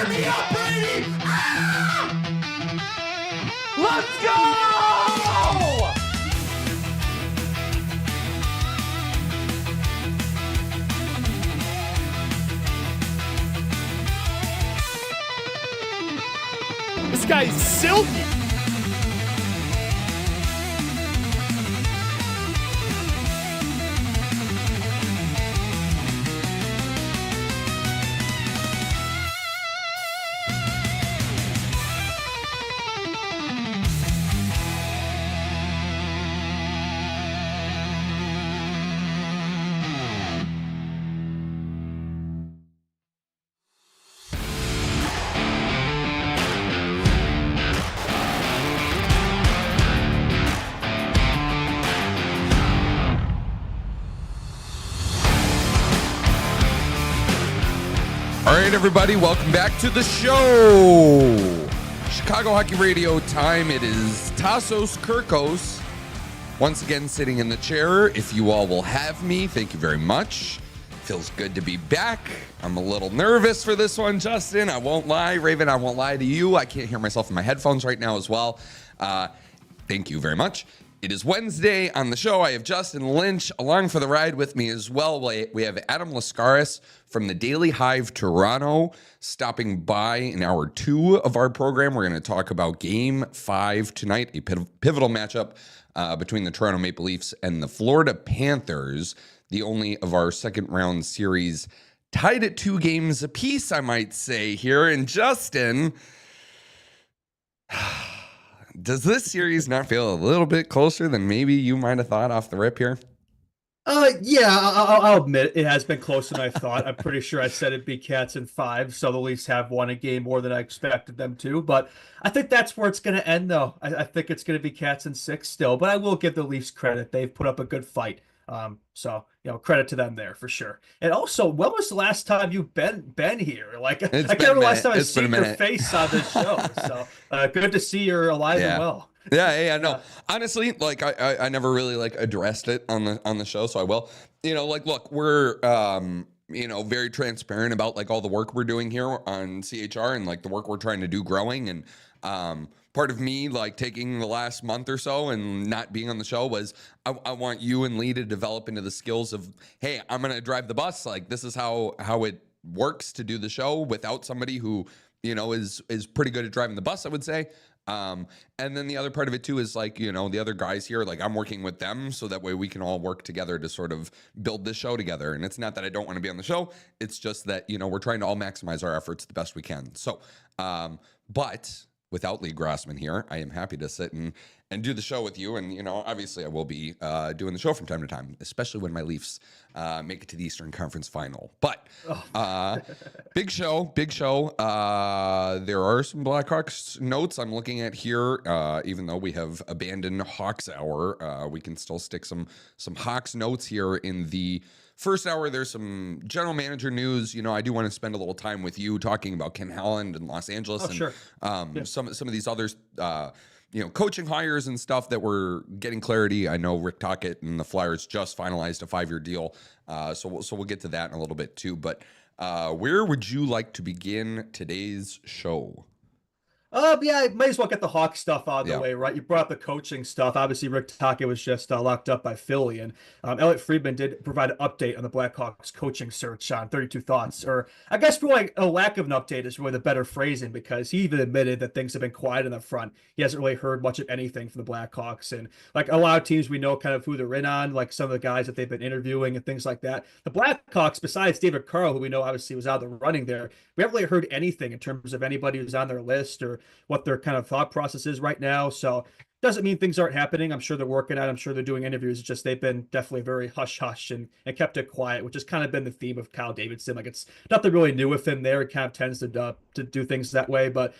Fire me up, baby! Ah! Let's go! This guy's silky. All right, everybody, welcome back to the show. Chicago Hockey Radio time. It is Tassos Kirkos once again sitting in the chair. If you all will have me, thank you very much. Feels good to be back. I'm a little nervous for this one, Justin. I won't lie. Raven, I won't lie to you. I can't hear myself in my headphones right now as well. Thank you very much. It is Wednesday on the show. I have Justin Lynch along for the ride with me as well. We have Adam Laskaris from the Daily Hive Toronto stopping by in hour 2 of our program. We're going to talk about Game 5 tonight, a pivotal matchup between the Toronto Maple Leafs and the Florida Panthers, the only of our second round series tied at 2 games apiece, I might say here. And Justin, does this series not feel a little bit closer than maybe you might have thought off the rip here? Yeah, I'll admit it has been closer than I thought. I'm pretty sure I said it'd be Cats in 5, so the Leafs have won a game more than I expected them to. But I think that's where it's going to end, though. I think it's going to be Cats in 6 still, but I will give the Leafs credit. They've put up a good fight. So credit to them there for sure. And also, when was the last time you've been here? Like, I can't remember the last time I've seen your face on this show. So good to see you're alive and well. Yeah, no. Honestly, like I never really like addressed it on the show, so I will. Look, we're very transparent about like all the work we're doing here on CHR and like the work we're trying to do growing. And part of me like taking the last month or so and not being on the show was I want you and Lee to develop into the skills of, hey, I'm gonna drive the bus. Like this is how it works to do the show without somebody who is pretty good at driving the bus, I would say. And then the other part of it too is like, the other guys here, like I'm working with them so that way we can all work together to sort of build this show together. And it's not that I don't want to be on the show. It's just that, we're trying to all maximize our efforts the best we can. So, but without Lee Grossman here, I am happy to sit and do the show with you. And, obviously I will be doing the show from time to time, especially when my Leafs make it to the Eastern Conference Final. But big show. There are some Blackhawks notes I'm looking at here. Even though we have abandoned Hawks Hour, we can still stick some Hawks notes here in the first hour. There's some general manager news. I do want to spend a little time with you talking about Ken Holland in Los Angeles some of these others, coaching hires and stuff that we're getting clarity. I know Rick Tocchet and the Flyers just finalized a 5-year deal. So we'll get to that in a little bit too. But where would you like to begin today's show? Yeah, I might as well get the Hawk stuff out of the way, right? You brought up the coaching stuff. Obviously, Rick Tocchet was just locked up by Philly, and Elliot Friedman did provide an update on the Blackhawks coaching search on 32 Thoughts, or I guess really a lack of an update is really the better phrasing, because he even admitted that things have been quiet in the front. He hasn't really heard much of anything from the Blackhawks, and like a lot of teams, we know kind of who they're in on, like some of the guys that they've been interviewing and things like that. The Blackhawks, besides David Carl, who we know obviously was out of the running there, we haven't really heard anything in terms of anybody who's on their list or what their kind of thought process is right now. So doesn't mean things aren't happening. I'm sure they're working at it. I'm sure they're doing interviews. It's just they've been definitely very hush-hush and kept it quiet, which has kind of been the theme of Kyle Davidson. Like, it's nothing really new with him there. He kind of tends to do things that way. But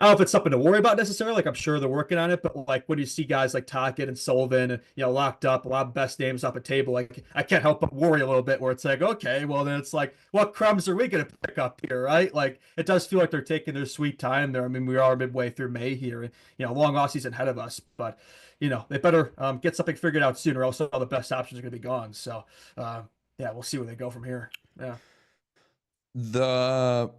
I don't know if it's something to worry about necessarily. Like, I'm sure they're working on it, but like when you see guys like Tocchet and Sullivan, and, locked up, a lot of best names off a table, like I can't help but worry a little bit where it's like, okay, well then it's like, what crumbs are we going to pick up here, right? Like, it does feel like they're taking their sweet time there. I mean, we are midway through May here, and, long off season ahead of us, but they better get something figured out soon, or else all the best options are going to be gone. So, yeah, we'll see where they go from here. Yeah. The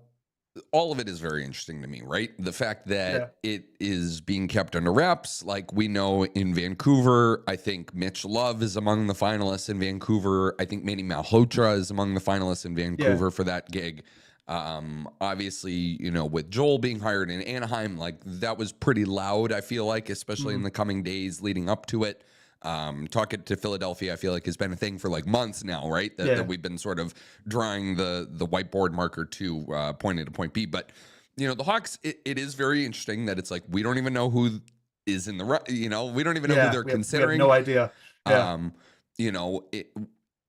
all of it is very interesting to me, right? The fact that it is being kept under wraps, like we know in Vancouver. I think Mitch Love is among the finalists in Vancouver. I think Manny Malhotra is among the finalists in Vancouver for that gig. Obviously, you know, with Joel being hired in Anaheim, like that was pretty loud, I feel like, especially in the coming days leading up to it. Talking to Philadelphia, I feel like has been a thing for like months now, right? That we've been sort of drawing the whiteboard marker to point A to point B. But, you know, the Hawks, it is very interesting that it's like, we don't even know who is in the, you know, we don't even know who they're considering. We have no idea. You know,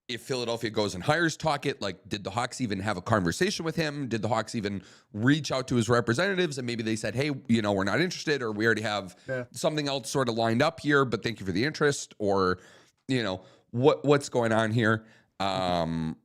if Philadelphia goes and hires Talkett, like, did the Hawks even have a conversation with him? Did the Hawks even reach out to his representatives? And maybe they said, hey, you know, we're not interested, or we already have something else sort of lined up here, but thank you for the interest, or, you know, what's going on here? I'm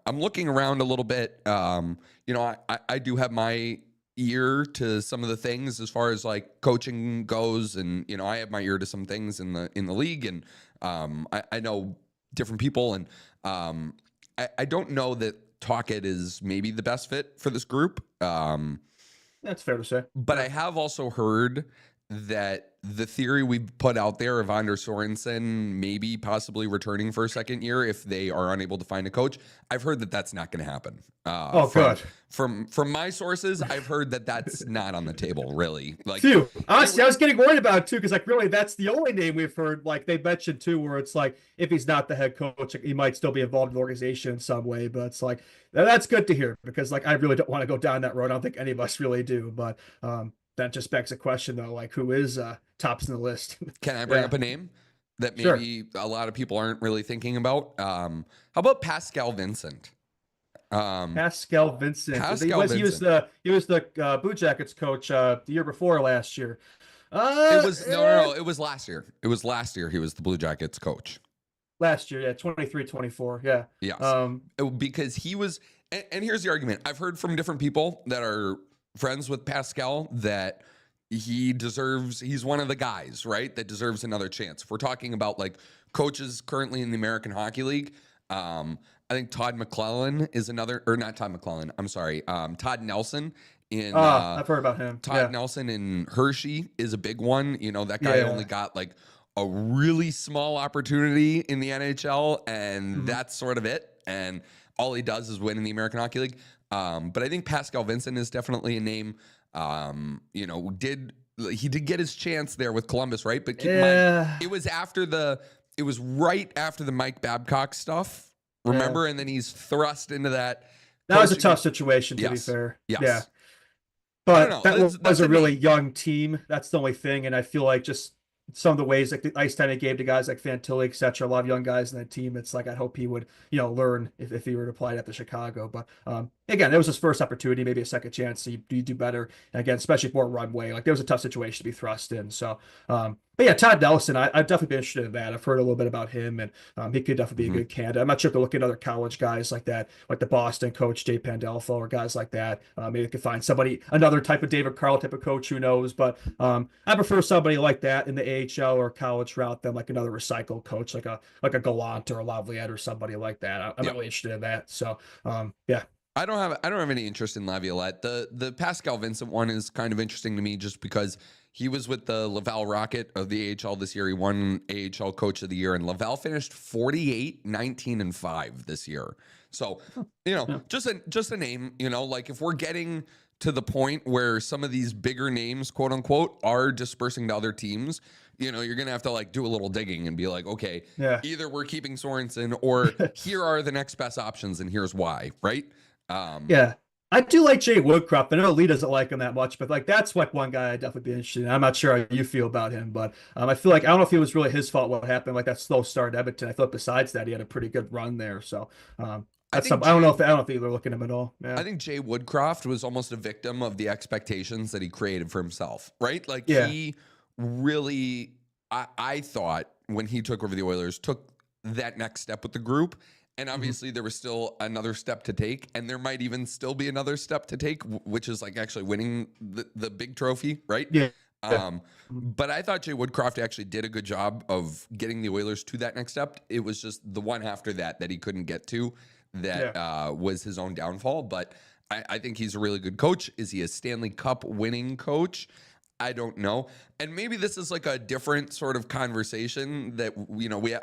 looking around a little bit. You know, I do have my ear to some of the things as far as like coaching goes, and, you know, I have my ear to some things in the league, and I know different people, and I don't know that Talkett is maybe the best fit for this group. That's fair to say. But I have also heard that the theory we put out there of Anders Sorensen maybe possibly returning for a second year if they are unable to find a coach, I've heard that that's not going to happen. Good. From my sources, I've heard that that's not on the table, really. Like, honestly, I was getting worried about it too, because like really that's the only name we've heard. Like they mentioned too, where it's like if he's not the head coach, he might still be involved in the organization in some way. But it's like that's good to hear, because like I really don't want to go down that road. I don't think any of us really do, but that just begs a question though, like who is tops in the list? Can I bring up a name that maybe a lot of people aren't really thinking about? How about Pascal Vincent? Pascal Vincent. He was the Blue Jackets coach the year before last year. It was no. It was last year. It was last year. He was the Blue Jackets coach. Last year, 23-24. Yeah. Yes. Because he was, and here's the argument. I've heard from different people that are friends with Pascal that he's one of the guys, right, that deserves another chance. If we're talking about like coaches currently in the American Hockey League, I think Todd McClellan is another, or not Todd McClellan, I'm sorry, Todd Nelson in I've heard about him. Todd Nelson in Hershey is a big one. You know, that guy only got like a really small opportunity in the NHL, and that's sort of it. And all he does is win in the American Hockey League. But I think Pascal Vincent is definitely a name. You know, he did get his chance there with Columbus, right? But keep in mind, it was right after the Mike Babcock stuff, remember? And then he's thrust into that. That was a tough situation, to be fair. Yes. Yeah. But that was a really young team. That's the only thing. And I feel like just some of the ways like the ice time he gave to guys like Fantilli, et cetera, a lot of young guys in that team. It's like, I hope he would, you know, learn if he were to apply it to Chicago. But again, it was his first opportunity, maybe a second chance. So you do better. And again, especially more runway. Like there was a tough situation to be thrust in. So, but yeah, Todd Nelson, I'd definitely be interested in that. I've heard a little bit about him, and he could definitely be a good candidate. I'm not sure if they're looking at other college guys like that, like the Boston coach, Jay Pandolfo, or guys like that. Maybe they could find another type of David Carl type of coach, who knows? But I prefer somebody like that in the AHL or college route than like another recycled coach, like a Gallant or a Lavalette or somebody like that. I'm really interested in that. So yeah. I don't have any interest in Laviolette. The Pascal Vincent one is kind of interesting to me just because he was with the Laval Rocket of the AHL this year. He won AHL Coach of the Year, and Laval finished 48-19-5 this year. So, you know, just a name, you know, like if we're getting to the point where some of these bigger names, quote unquote, are dispersing to other teams, you know, you're going to have to like do a little digging and be like, okay, either we're keeping Sorensen or here are the next best options and here's why, right? I do like Jay Woodcroft. I know Lee doesn't like him that much, but like that's like one guy I'd definitely be interested in. I'm not sure how you feel about him, but I feel like I don't know if it was really his fault what happened, like that slow start at Edmonton. I thought besides that he had a pretty good run there. So I don't know if they're looking at him at all. Yeah. I think Jay Woodcroft was almost a victim of the expectations that he created for himself, right? Like he really, I thought when he took over the Oilers, took that next step with the group. And obviously there was still another step to take, and there might even still be another step to take, which is like actually winning the big trophy, right? Yeah. But I thought Jay Woodcroft actually did a good job of getting the Oilers to that next step. It was just the one after that he couldn't get to that was his own downfall. But I think he's a really good coach. Is he a Stanley Cup winning coach? I don't know. And maybe this is like a different sort of conversation that,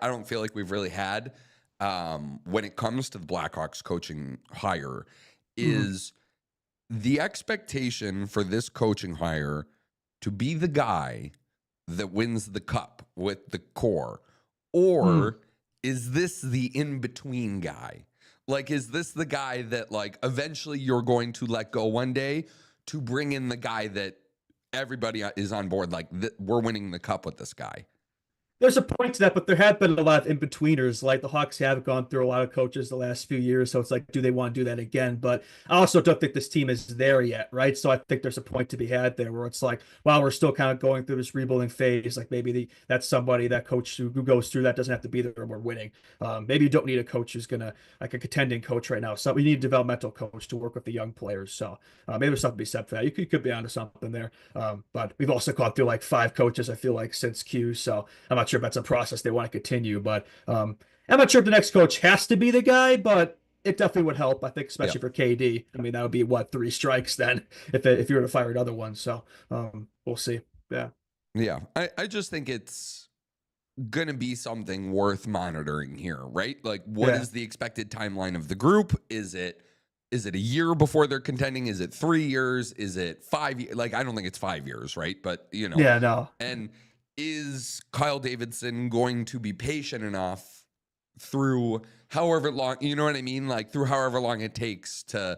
I don't feel like we've really had when it comes to the Blackhawks coaching hire is the expectation for this coaching hire to be the guy that wins the cup with the core, or is this the in-between guy? Like, is this the guy that like eventually you're going to let go one day to bring in the guy that everybody is on board? Like we're winning the cup with this guy. There's a point to that, but there have been a lot of in-betweeners. Like the Hawks have gone through a lot of coaches the last few years, so it's like, do they want to do that again? But I also don't think this team is there yet, right? So I think there's a point to be had there where it's like, while we're still kind of going through this rebuilding phase, like maybe that's somebody, that coach who goes through that doesn't have to be there when we're winning. Maybe you don't need a coach who's gonna like a contending coach right now. So we need a developmental coach to work with the young players. So maybe there's something to be said for that. You could be onto something there. But we've also gone through like 5 coaches, I feel like, since Q. So I'm not sure if that's a process they want to continue, but I'm not sure if the next coach has to be the guy, but it definitely would help, I think, especially for KD. I mean, that would be what, 3 strikes then if you were to fire another one. So we'll see. Yeah. I just think it's gonna be something worth monitoring here, right? Like, what is the expected timeline of the group? Is it a year before they're contending? Is it 3 years? Is it 5 years? Like, I don't think it's 5 years, right? But Yeah, no. And is Kyle Davidson going to be patient enough through however long, you know what I mean? Like through however long it takes to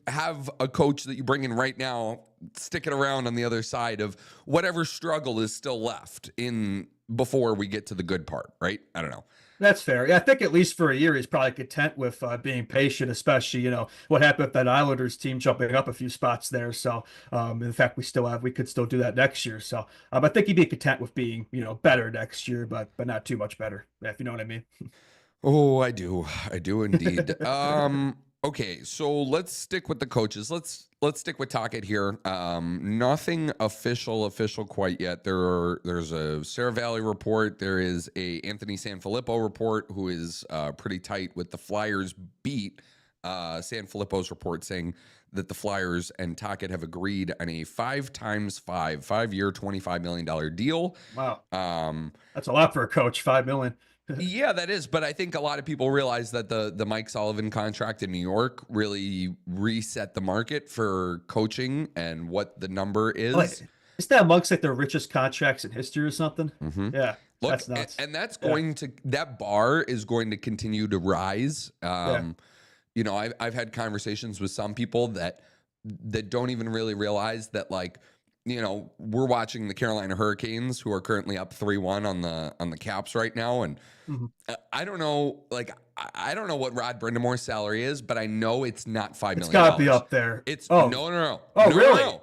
have a coach that you bring in right now, stick it around on the other side of whatever struggle is still left in before we get to the good part, right? I don't know. That's fair. Yeah, I think at least for a year, he's probably content with being patient, especially, what happened with that Islanders team jumping up a few spots there. So, in fact, we could still do that next year. So, I think he'd be content with being, better next year, but not too much better, if you know what I mean. Oh, I do indeed. Okay, so let's stick with the coaches. Let's stick with Tocchet here. Nothing official quite yet. There's a Sarah Valley report. There is a Anthony Sanfilippo report, who is pretty tight with the Flyers beat. Sanfilippo's report saying that the Flyers and Tocchet have agreed on a 5x5 $5-year, $25 million deal. Wow, that's a lot for a coach. $5 million. Yeah, that is. But I think a lot of people realize that the Mike Sullivan contract in New York really reset the market for coaching and what the number is. Isn't that amongst like the richest contracts in history or something? Yeah. Look, that's nuts. And that's going to, that bar is going to continue to rise. I've had conversations with some people that don't even really realize that, like, we're watching the Carolina Hurricanes, who are currently up 3-1 on the Caps right now, and I don't know, like, I don't know what Rod Brindamore's salary is, but I know it's not $5 million. It's got to be up there. It's no. Oh, really? No.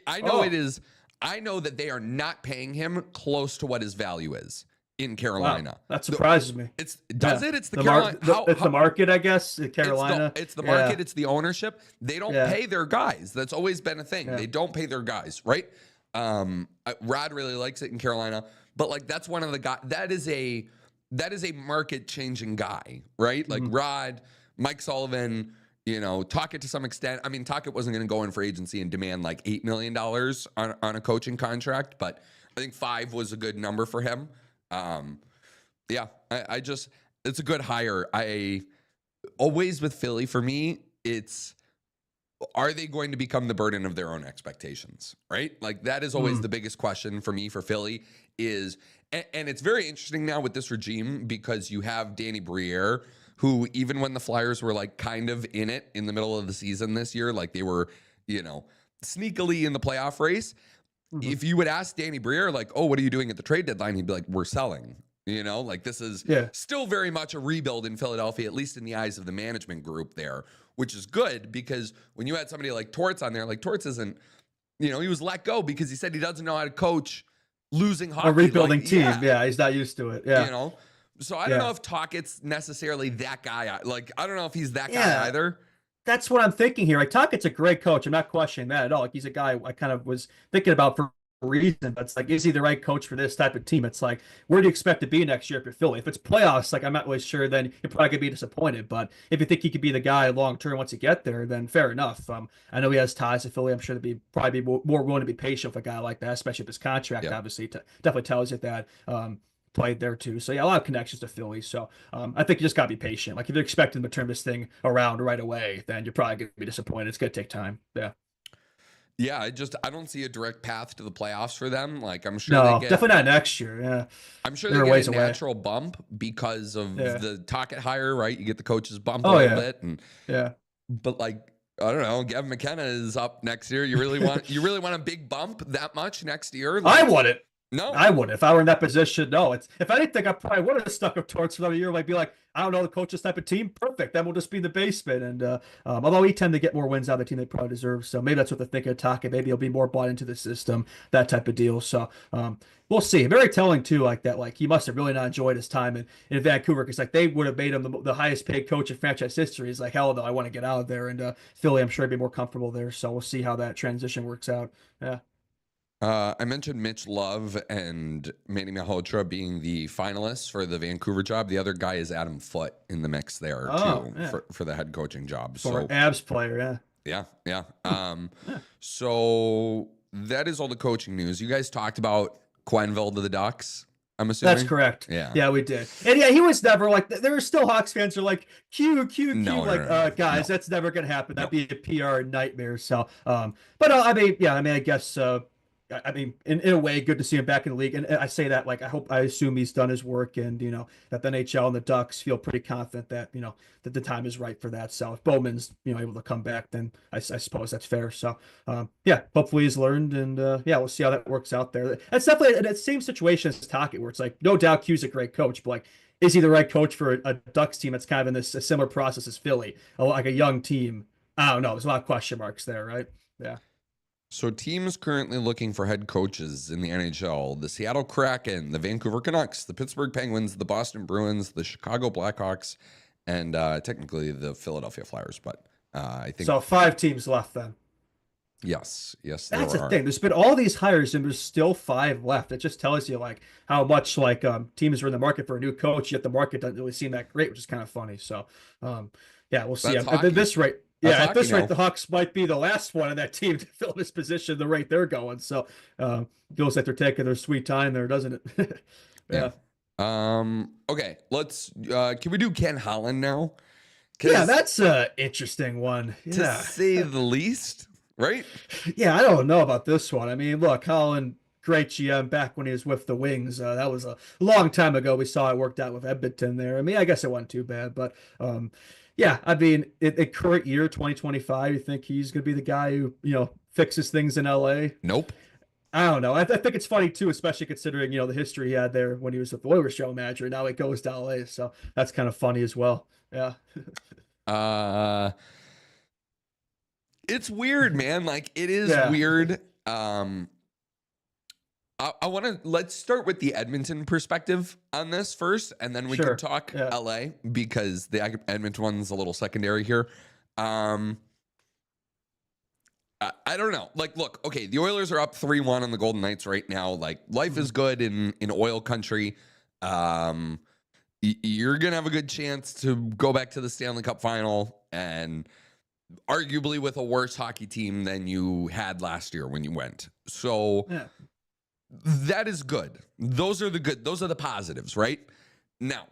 I know it is. I know that they are not paying him close to what his value is in Carolina. Wow, that surprises me. It's the Carolina. It's the market, I guess, in Carolina. It's the market. It's the ownership. They don't pay their guys. That's always been a thing. They don't pay their guys, right? Rod really likes it in Carolina, but like that's one of the guys. That is a market changing guy, right? Like Rod, Mike Sullivan. Tocchet to some extent. I mean, Tocchet wasn't going to go in for agency and demand like $8 million on a coaching contract, but I think 5 was a good number for him. It's a good hire. I always with Philly, for me, are they going to become the burden of their own expectations, right? Like that is always the biggest question for me for Philly is, and it's very interesting now with this regime because you have Danny Briere, who even when the Flyers were like kind of in it in the middle of the season this year, like they were, sneakily in the playoff race. If you would ask Danny Briere, like, oh, what are you doing at the trade deadline? He'd be like, we're selling. Like this is still very much a rebuild in Philadelphia, at least in the eyes of the management group there, which is good because when you had somebody like Torts on there, like Torts isn't, he was let go because he said he doesn't know how to coach losing hockey. A rebuilding team. Yeah, he's not used to it. Yeah. So I don't know if Tocchet's necessarily that guy. Like, I don't know if he's that guy either. That's what I'm thinking here. Like, Tocchet's a great coach. I'm not questioning that at all. Like, he's a guy I kind of was thinking about for reason, but it's like, is he the right coach for this type of team? It's like, where do you expect to be next year if you're Philly? If it's playoffs, like I'm not really sure, then you're probably gonna be disappointed. But if you think he could be the guy long term once you get there, then fair enough. I know he has ties to Philly. I'm sure they'd be probably be more willing to be patient with a guy like that, especially if his contract obviously definitely tells you that. Played there too. So yeah, a lot of connections to Philly. So I think you just gotta be patient. Like if you're expecting to turn this thing around right away, then you're probably gonna be disappointed. It's gonna take time. Yeah. Yeah, I don't see a direct path to the playoffs for them. Like I'm sure No, definitely not next year. Yeah. I'm sure They're they ways get a away. natural bump because of Yeah. the Tocchet hire, right? You get the coaches bump a Oh little yeah. bit, Yeah. but like I don't know, Gavin McKenna is up next year. You really want a big bump that much next year? I Like, wouldn't. no. I would if I were in that position. No, it's if anything, I probably would have stuck up towards for another year. Like be like, I don't know, the coach this type of team, perfect. Then we'll just be in the basement. And although we tend to get more wins out of the team they probably deserve, so maybe that's what they're thinking of Taka. Maybe he'll be more bought into the system, that type of deal. So we'll see. Very telling too, like that. Like he must have really not enjoyed his time in Vancouver because like they would have made him the highest paid coach in franchise history. He's like, hell no, I want to get out of there. And Philly, I'm sure he'd be more comfortable there. So we'll see how that transition works out. Yeah. I mentioned Mitch Love and Manny Malhotra being the finalists for the Vancouver job. The other guy is Adam Foote in the mix there too for the head coaching job. For an Abs player, yeah. So that is all the coaching news. You guys talked about Quenneville to the Ducks, I'm assuming. That's correct. Yeah. Yeah, we did. And yeah, he was never like, there were still Hawks fans who are like, guys, that's never going to happen. That'd be a PR nightmare. So, but I guess, in a way, good to see him back in the league. And I say that, like, I assume he's done his work and, that the NHL and the Ducks feel pretty confident that, that the time is right for that. So if Bowman's, able to come back, then I suppose that's fair. So, hopefully he's learned and, we'll see how that works out there. That's definitely that same situation as Tocchet, where it's like, no doubt Q's a great coach, but like, is he the right coach for a Ducks team that's kind of in this a similar process as Philly, like a young team? I don't know. There's a lot of question marks there, right? Yeah. So teams currently looking for head coaches in the NHL: the Seattle Kraken, the Vancouver Canucks, the Pittsburgh Penguins, the Boston Bruins, the Chicago Blackhawks, and technically the Philadelphia Flyers. But I think so. 5 teams left then. Yes. That's the thing. There's been all these hires and there's still 5 left. It just tells you like how much like teams are in the market for a new coach, yet the market doesn't really seem that great, which is kind of funny. So we'll see. At this rate. Yeah, at this rate, the Hawks might be the last one in that team to fill this position the rate they're going. So feels like they're taking their sweet time there, doesn't it? Yeah. Okay, let's can we do Ken Holland now? Yeah, that's an interesting one. To say the least, right? Yeah, I don't know about this one. I mean, look, Holland, great GM back when he was with the Wings. That was a long time ago. We saw it worked out with Edmonton there. I mean, I guess it wasn't too bad, but yeah, I mean, in current year, 2025, you think he's going to be the guy who, fixes things in LA? Nope. I don't know. I think it's funny, too, especially considering, the history he had there when he was with the Oilers general manager. Now he goes to LA. So that's kind of funny as well. Yeah. It's weird, man. Like, it is weird. Let's start with the Edmonton perspective on this first, and then we can talk LA because the Edmonton one's a little secondary here. I don't know. Like, look, okay, the Oilers are up 3-1 on the Golden Knights right now. Like, life is good in oil country. You're going to have a good chance to go back to the Stanley Cup final and arguably with a worse hockey team than you had last year when you went. So that is good. Those are the positives, right? Now,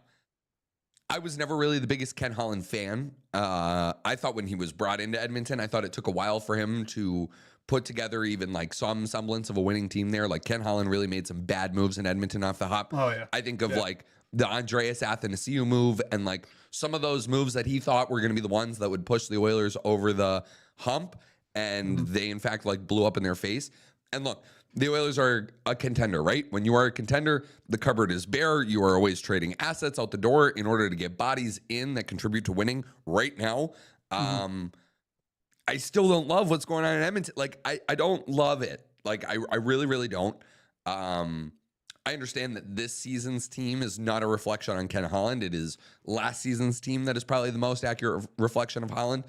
I was never really the biggest Ken Holland fan. I thought when he was brought into Edmonton, I thought it took a while for him to put together even like some semblance of a winning team there. Like Ken Holland really made some bad moves in Edmonton off the hop. Oh yeah. I think of like the Andreas Athanasiou move and like some of those moves that he thought were going to be the ones that would push the Oilers over the hump. And they in fact like blew up in their face. And look, the Oilers are a contender, right? When you are a contender, the cupboard is bare. You are always trading assets out the door in order to get bodies in that contribute to winning right now. I still don't love what's going on in Edmonton. Like, I don't love it. Like, I really, really don't. I understand that this season's team is not a reflection on Ken Holland. It is last season's team that is probably the most accurate reflection of Holland.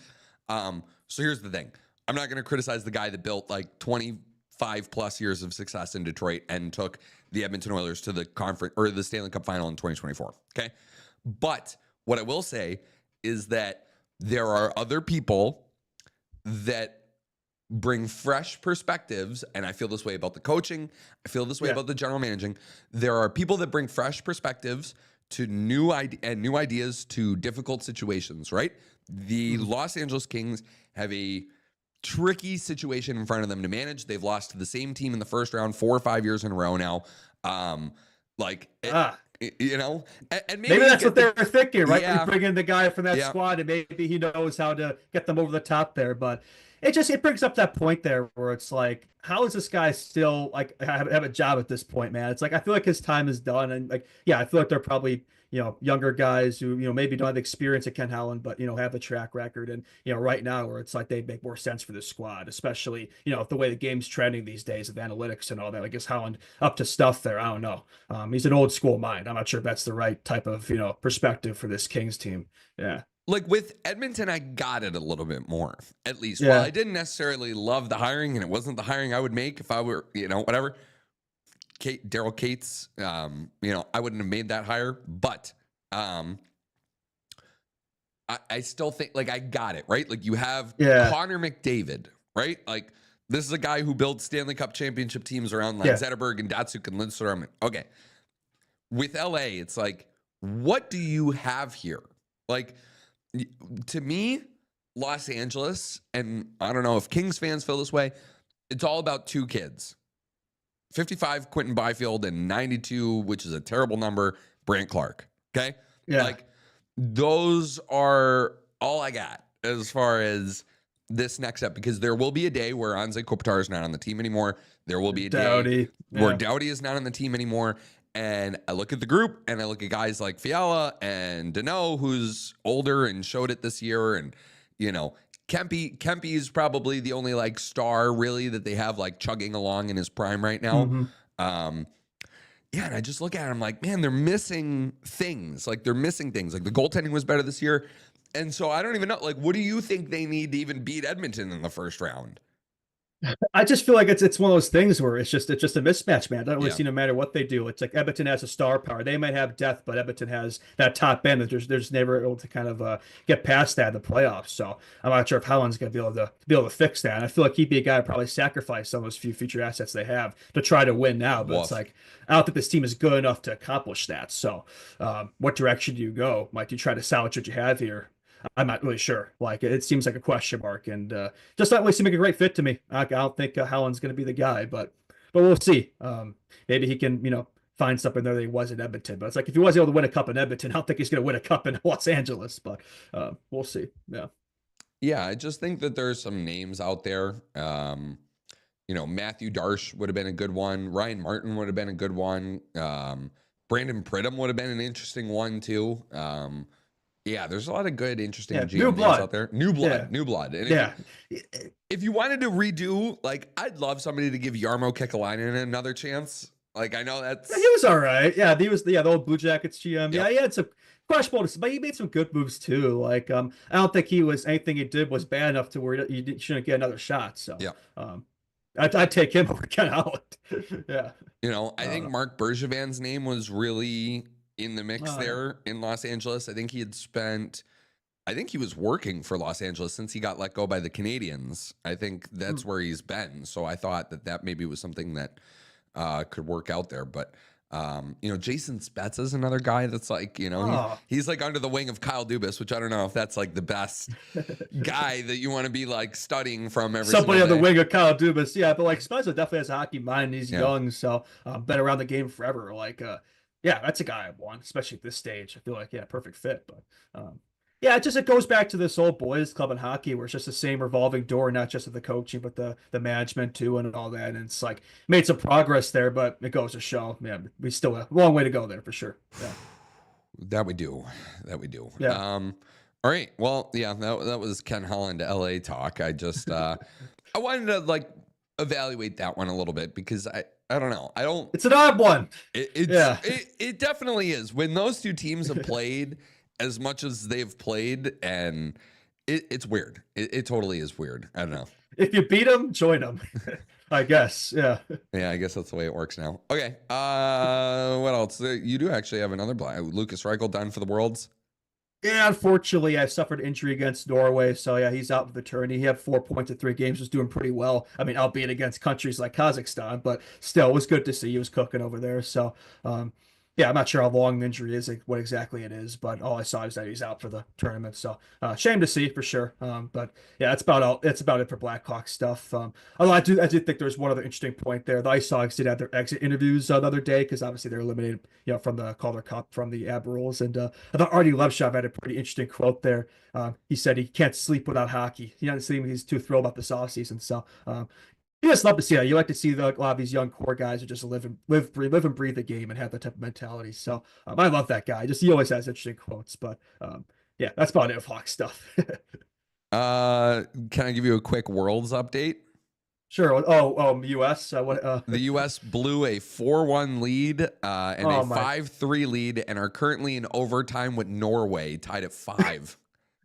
So here's the thing. I'm not going to criticize the guy that built like 20 5+ years of success in Detroit and took the Edmonton Oilers to the conference or the Stanley Cup final in 2024. Okay. But what I will say is that there are other people that bring fresh perspectives, and I feel this way about the coaching. I feel this way about the general managing. There are people that bring fresh perspectives to new ideas to difficult situations, right? The Los Angeles Kings have a tricky situation in front of them to manage. They've lost to the same team in the first round 4 or 5 years in a row now. You know, and maybe that's what they're thinking, right? Yeah. You bring in the guy from that squad, and maybe he knows how to get them over the top there. But it brings up that point there where it's like, how is this guy still like have a job at this point, man? It's like I feel like his time is done, and like I feel like they're probably younger guys who maybe don't have the experience at Ken Holland, but have the track record, and right now where it's like they make more sense for the squad, especially the way the game's trending these days with analytics and all that. I guess Holland up to stuff there. I don't know. He's an old school mind. I'm not sure if that's the right type of perspective for this Kings team. Yeah. Like with Edmonton, I got it a little bit more, at least. Well, I didn't necessarily love the hiring, and it wasn't the hiring I would make if I were, whatever. Daryl Cates, I wouldn't have made that hire, but I still think, like, I got it, right? Like, you have Connor McDavid, right? Like, this is a guy who built Stanley Cup championship teams around like Zetterberg and Datsuk and Lindstrom. Okay. With LA, it's like, what do you have here? Like, to me, Los Angeles, and I don't know if Kings fans feel this way, it's all about two kids. 55, Quentin Byfield, and 92, which is a terrible number, Brant Clark. Okay? Yeah. Like, those are all I got as far as this next step, because there will be a day where Anze Kopitar is not on the team anymore. There will be a day where Doughty is not on the team anymore. And I look at the group, and I look at guys like Fiala and Danault, who's older and showed it this year. And, Kempe is probably the only like star really that they have like chugging along in his prime right now. And I just look at it, I'm like, man, they're missing things. Like the goaltending was better this year. And so I don't even know, like, what do you think they need to even beat Edmonton in the first round? I just feel like it's one of those things where it's just a mismatch, man. I don't really see no matter what they do. It's like Edmonton has a star power. They might have depth, but Edmonton has that top end that there's never able to kind of get past that in the playoffs. So I'm not sure if Holland's going to be able to fix that. And I feel like he'd be a guy to probably sacrifice some of those few future assets they have to try to win now. But it's like, I don't think this team is good enough to accomplish that. So what direction do you go? Might you try to salvage what you have here? I'm not really sure. Like, it seems like a question mark, and just not really seem like a great fit to me. I don't think Holland's going to be the guy, but we'll see. Maybe he can, find something there that he was in Edmonton. But it's like, if he was able to win a cup in Edmonton, I don't think he's going to win a cup in Los Angeles. But we'll see. Yeah, I just think that there's some names out there. Matthew Darsh would have been a good one. Ryan Martin would have been a good one. Brandon Pridham would have been an interesting one too. Yeah, there's a lot of good, interesting GM names out there. New blood. And if you wanted to redo, like, I'd love somebody to give Jarmo Kekalainen another chance. Like, I know that's... Yeah, he was all right. Yeah, he was the old Blue Jackets GM. Yeah, he had some questionable, but he made some good moves too. Like, I don't think anything he did was bad enough to where you shouldn't get another shot. So, I'd take him over Ken Holland. I think Mark Bergevin's name was really in the mix there in Los Angeles. I think he was working for Los Angeles since he got let go by the Canadiens. I think that's where he's been. So I thought that maybe was something that could work out there. But, Jason Spezza is another guy that's like, he's like under the wing of Kyle Dubas, which I don't know if that's like the best guy that you want to be like studying from somebody on the wing of Kyle Dubas. Yeah, but like Spezza definitely has a hockey mind. He's young, so been around the game forever. Like, that's a guy I want, especially at this stage. I feel like, perfect fit. But it goes back to this old boys club in hockey where it's just the same revolving door, not just with the coaching, but the management too and all that. And it's like made some progress there, but it goes to show, we still have a long way to go there for sure. Yeah. That we do. Yeah. All right. Well, that was Ken Holland LA talk. I just I wanted to like evaluate that one a little bit because I don't know. It's an odd one. It definitely is. When those two teams have played as much as they've played, and it's weird. It totally is weird. I don't know. If you beat them, join them. I guess. Yeah. Yeah, I guess that's the way it works now. Okay. What else? You do actually have another black. Lucas Reichel done for the Worlds. Yeah, unfortunately, I suffered injury against Norway, so yeah, he's out for the tourney. He had 4 points in 3 games, was doing pretty well. I mean, albeit against countries like Kazakhstan, but still, it was good to see he was cooking over there. So, yeah, I'm not sure how long the injury is, like, what exactly it is, but all I saw is that he's out for the tournament. So, shame to see for sure. But yeah, that's about all. That's about it for Blackhawk stuff. Although I do think there's one other interesting point there. The Ice Hogs did have their exit interviews the other day because obviously they're eliminated, from the Calder Cup from the Admirals, and I thought Artie Levshov had a pretty interesting quote there. He said he can't sleep without hockey. He doesn't seem he's too thrilled about this offseason. So you just love to see that. You like to see a lot of these young core guys who just live and breathe the game and have that type of mentality. So I love that guy. Just he always has interesting quotes. But yeah, that's about it with Hawk stuff. Can I give you a quick Worlds update? Sure. Oh, U.S. The U.S. blew a 4-1 lead and a 5-3 lead and are currently in overtime with Norway, tied at 5.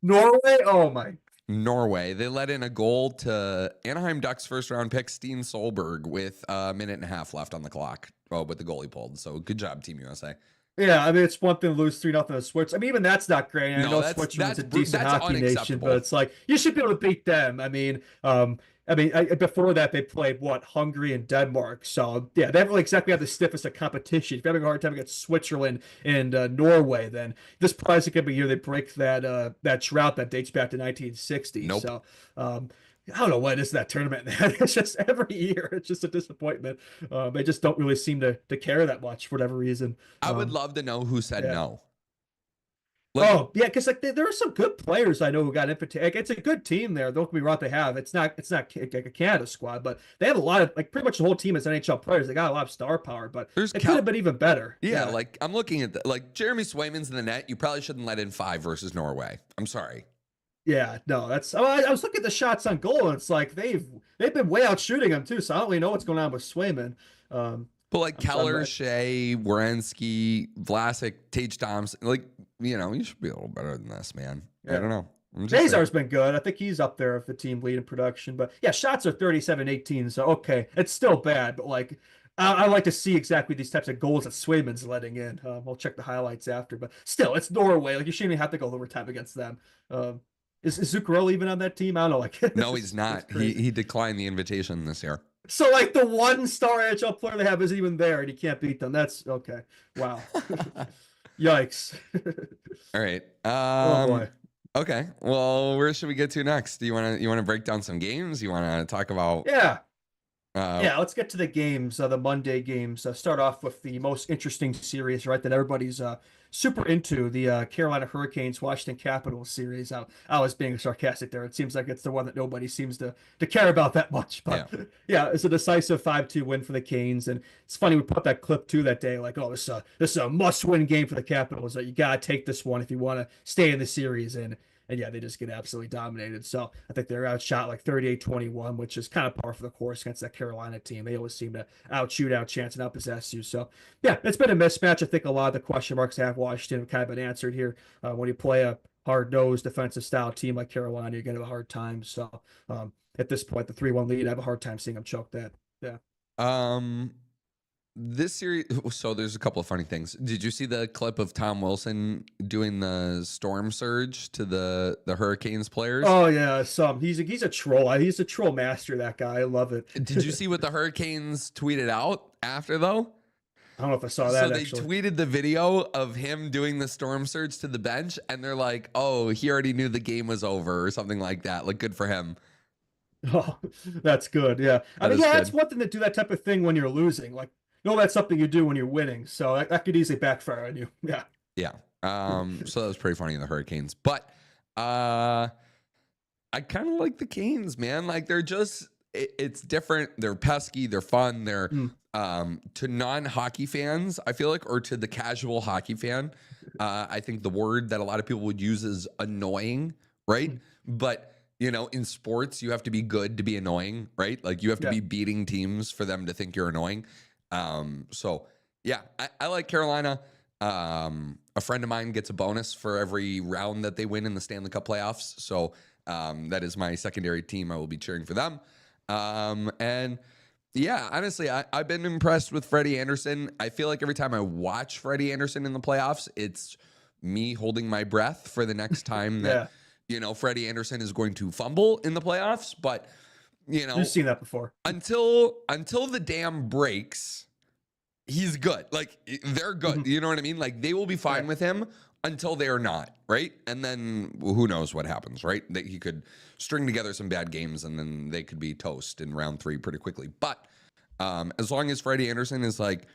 Norway? Oh, my. Norway. They let in a goal to Anaheim Ducks first-round pick Steen Solberg with a minute and a half left on the clock. Oh, but the goalie pulled. So good job, Team USA. Yeah, I mean, it's one thing to lose 3-0 to Switch. I mean, even that's not great. I know Switzerland's a decent hockey nation, but it's like you should be able to beat them. Before that they played Hungary and Denmark. So yeah, they haven't really exactly had the stiffest of competition. If you're having a hard time against Switzerland and Norway, then this probably could be a year they break that drought that dates back to 1960. Nope. So I don't know what is that tournament. It's just every year. It's just a disappointment. They just don't really seem to care that much for whatever reason. I would love to know who said no. Because there are some good players I know who got invited. Like, it's a good team there. Don't get me wrong, they have. It's not like a Canada squad, but they have a lot of pretty much the whole team is NHL players. They got a lot of star power, but it could have been even better. Yeah, I'm looking at Jeremy Swayman's in the net. You probably shouldn't let in 5 versus Norway. I'm sorry. Yeah, no, that's. I was looking at the shots on goal, and it's like they've been way out shooting them too. So I don't really know what's going on with Swayman. But Keller, Shea, Werenski, Vlasic, Tage Thompson, you should be a little better than this, man. Yeah. I don't know. Nazar's been good. I think he's up there with the team lead in production. But yeah, shots are 37-18. So okay, it's still bad, but I like to see exactly these types of goals that Swayman's letting in. We'll check the highlights after, but still, it's Norway. You shouldn't even have to go overtime against them. Is Zuccarello even on that team? I don't know. No, he's not. He declined the invitation this year. So the one star NHL player they have isn't even there, and he can't beat them. That's okay. Wow. Yikes. All right. Oh boy. Okay. Well, where should we get to next? Do you want to break down some games? You want to talk about? Yeah. Let's get to the games, the Monday games. Start off with the most interesting series, right? That everybody's super into, the Carolina Hurricanes Washington Capitals series. I was being sarcastic there. It seems like it's the one that nobody seems to care about that much. But yeah, it's a decisive 5-2 win for the Canes. And it's funny, we put that clip too that day, this is a must-win game for the Capitals. You got to take this one if you want to stay in the series. And yeah, they just get absolutely dominated. So I think they're outshot 38-21, which is kind of par for the course against that Carolina team. They always seem to outshoot, outchance, and outpossess you. So yeah, it's been a mismatch. I think a lot of the question marks have Washington have kind of been answered here. When you play a hard-nosed defensive style team like Carolina, you're going to have a hard time. So at this point, the 3-1 lead, I have a hard time seeing them choke that. Yeah. This series, so there's a couple of funny things. Did you see the clip of Tom Wilson doing the storm surge to the Hurricanes players? Oh yeah, he's a troll. He's a troll master, that guy. I love it. Did you see what the Hurricanes tweeted out after though? I don't know if I saw that. So they tweeted the video of him doing the storm surge to the bench, and they're like, "Oh, he already knew the game was over," or something like that. Good for him. Oh, that's good. Yeah, it's one thing to do that type of thing when you're losing. That's something you do when you're winning. So that could easily backfire on you. Yeah. Yeah. So that was pretty funny in the Hurricanes. But I kind of like the Canes, man. They're just, it's different. They're pesky. They're fun. They're to non-hockey fans, I feel like, or to the casual hockey fan. I think the word that a lot of people would use is annoying, right? But in sports, you have to be good to be annoying, right? You have to be beating teams for them to think you're annoying. So yeah, I like Carolina. A friend of mine gets a bonus for every round that they win in the Stanley Cup playoffs. So, that is my secondary team. I will be cheering for them. And Yeah, honestly, I've been impressed with Freddie Anderson. I feel like every time I watch Freddie Anderson in the playoffs, it's me holding my breath for the next time that, Yeah, Freddie Anderson is going to fumble in the playoffs. But, you we've know, seen that before. until the dam breaks, he's good. Like, they're good. You know what I mean? Like, they will be fine Yeah. with him until they are not, right? And then who knows what happens, right? That he could string together some bad games and then they could be toast in round 3 pretty quickly. But as long as Freddie Anderson is like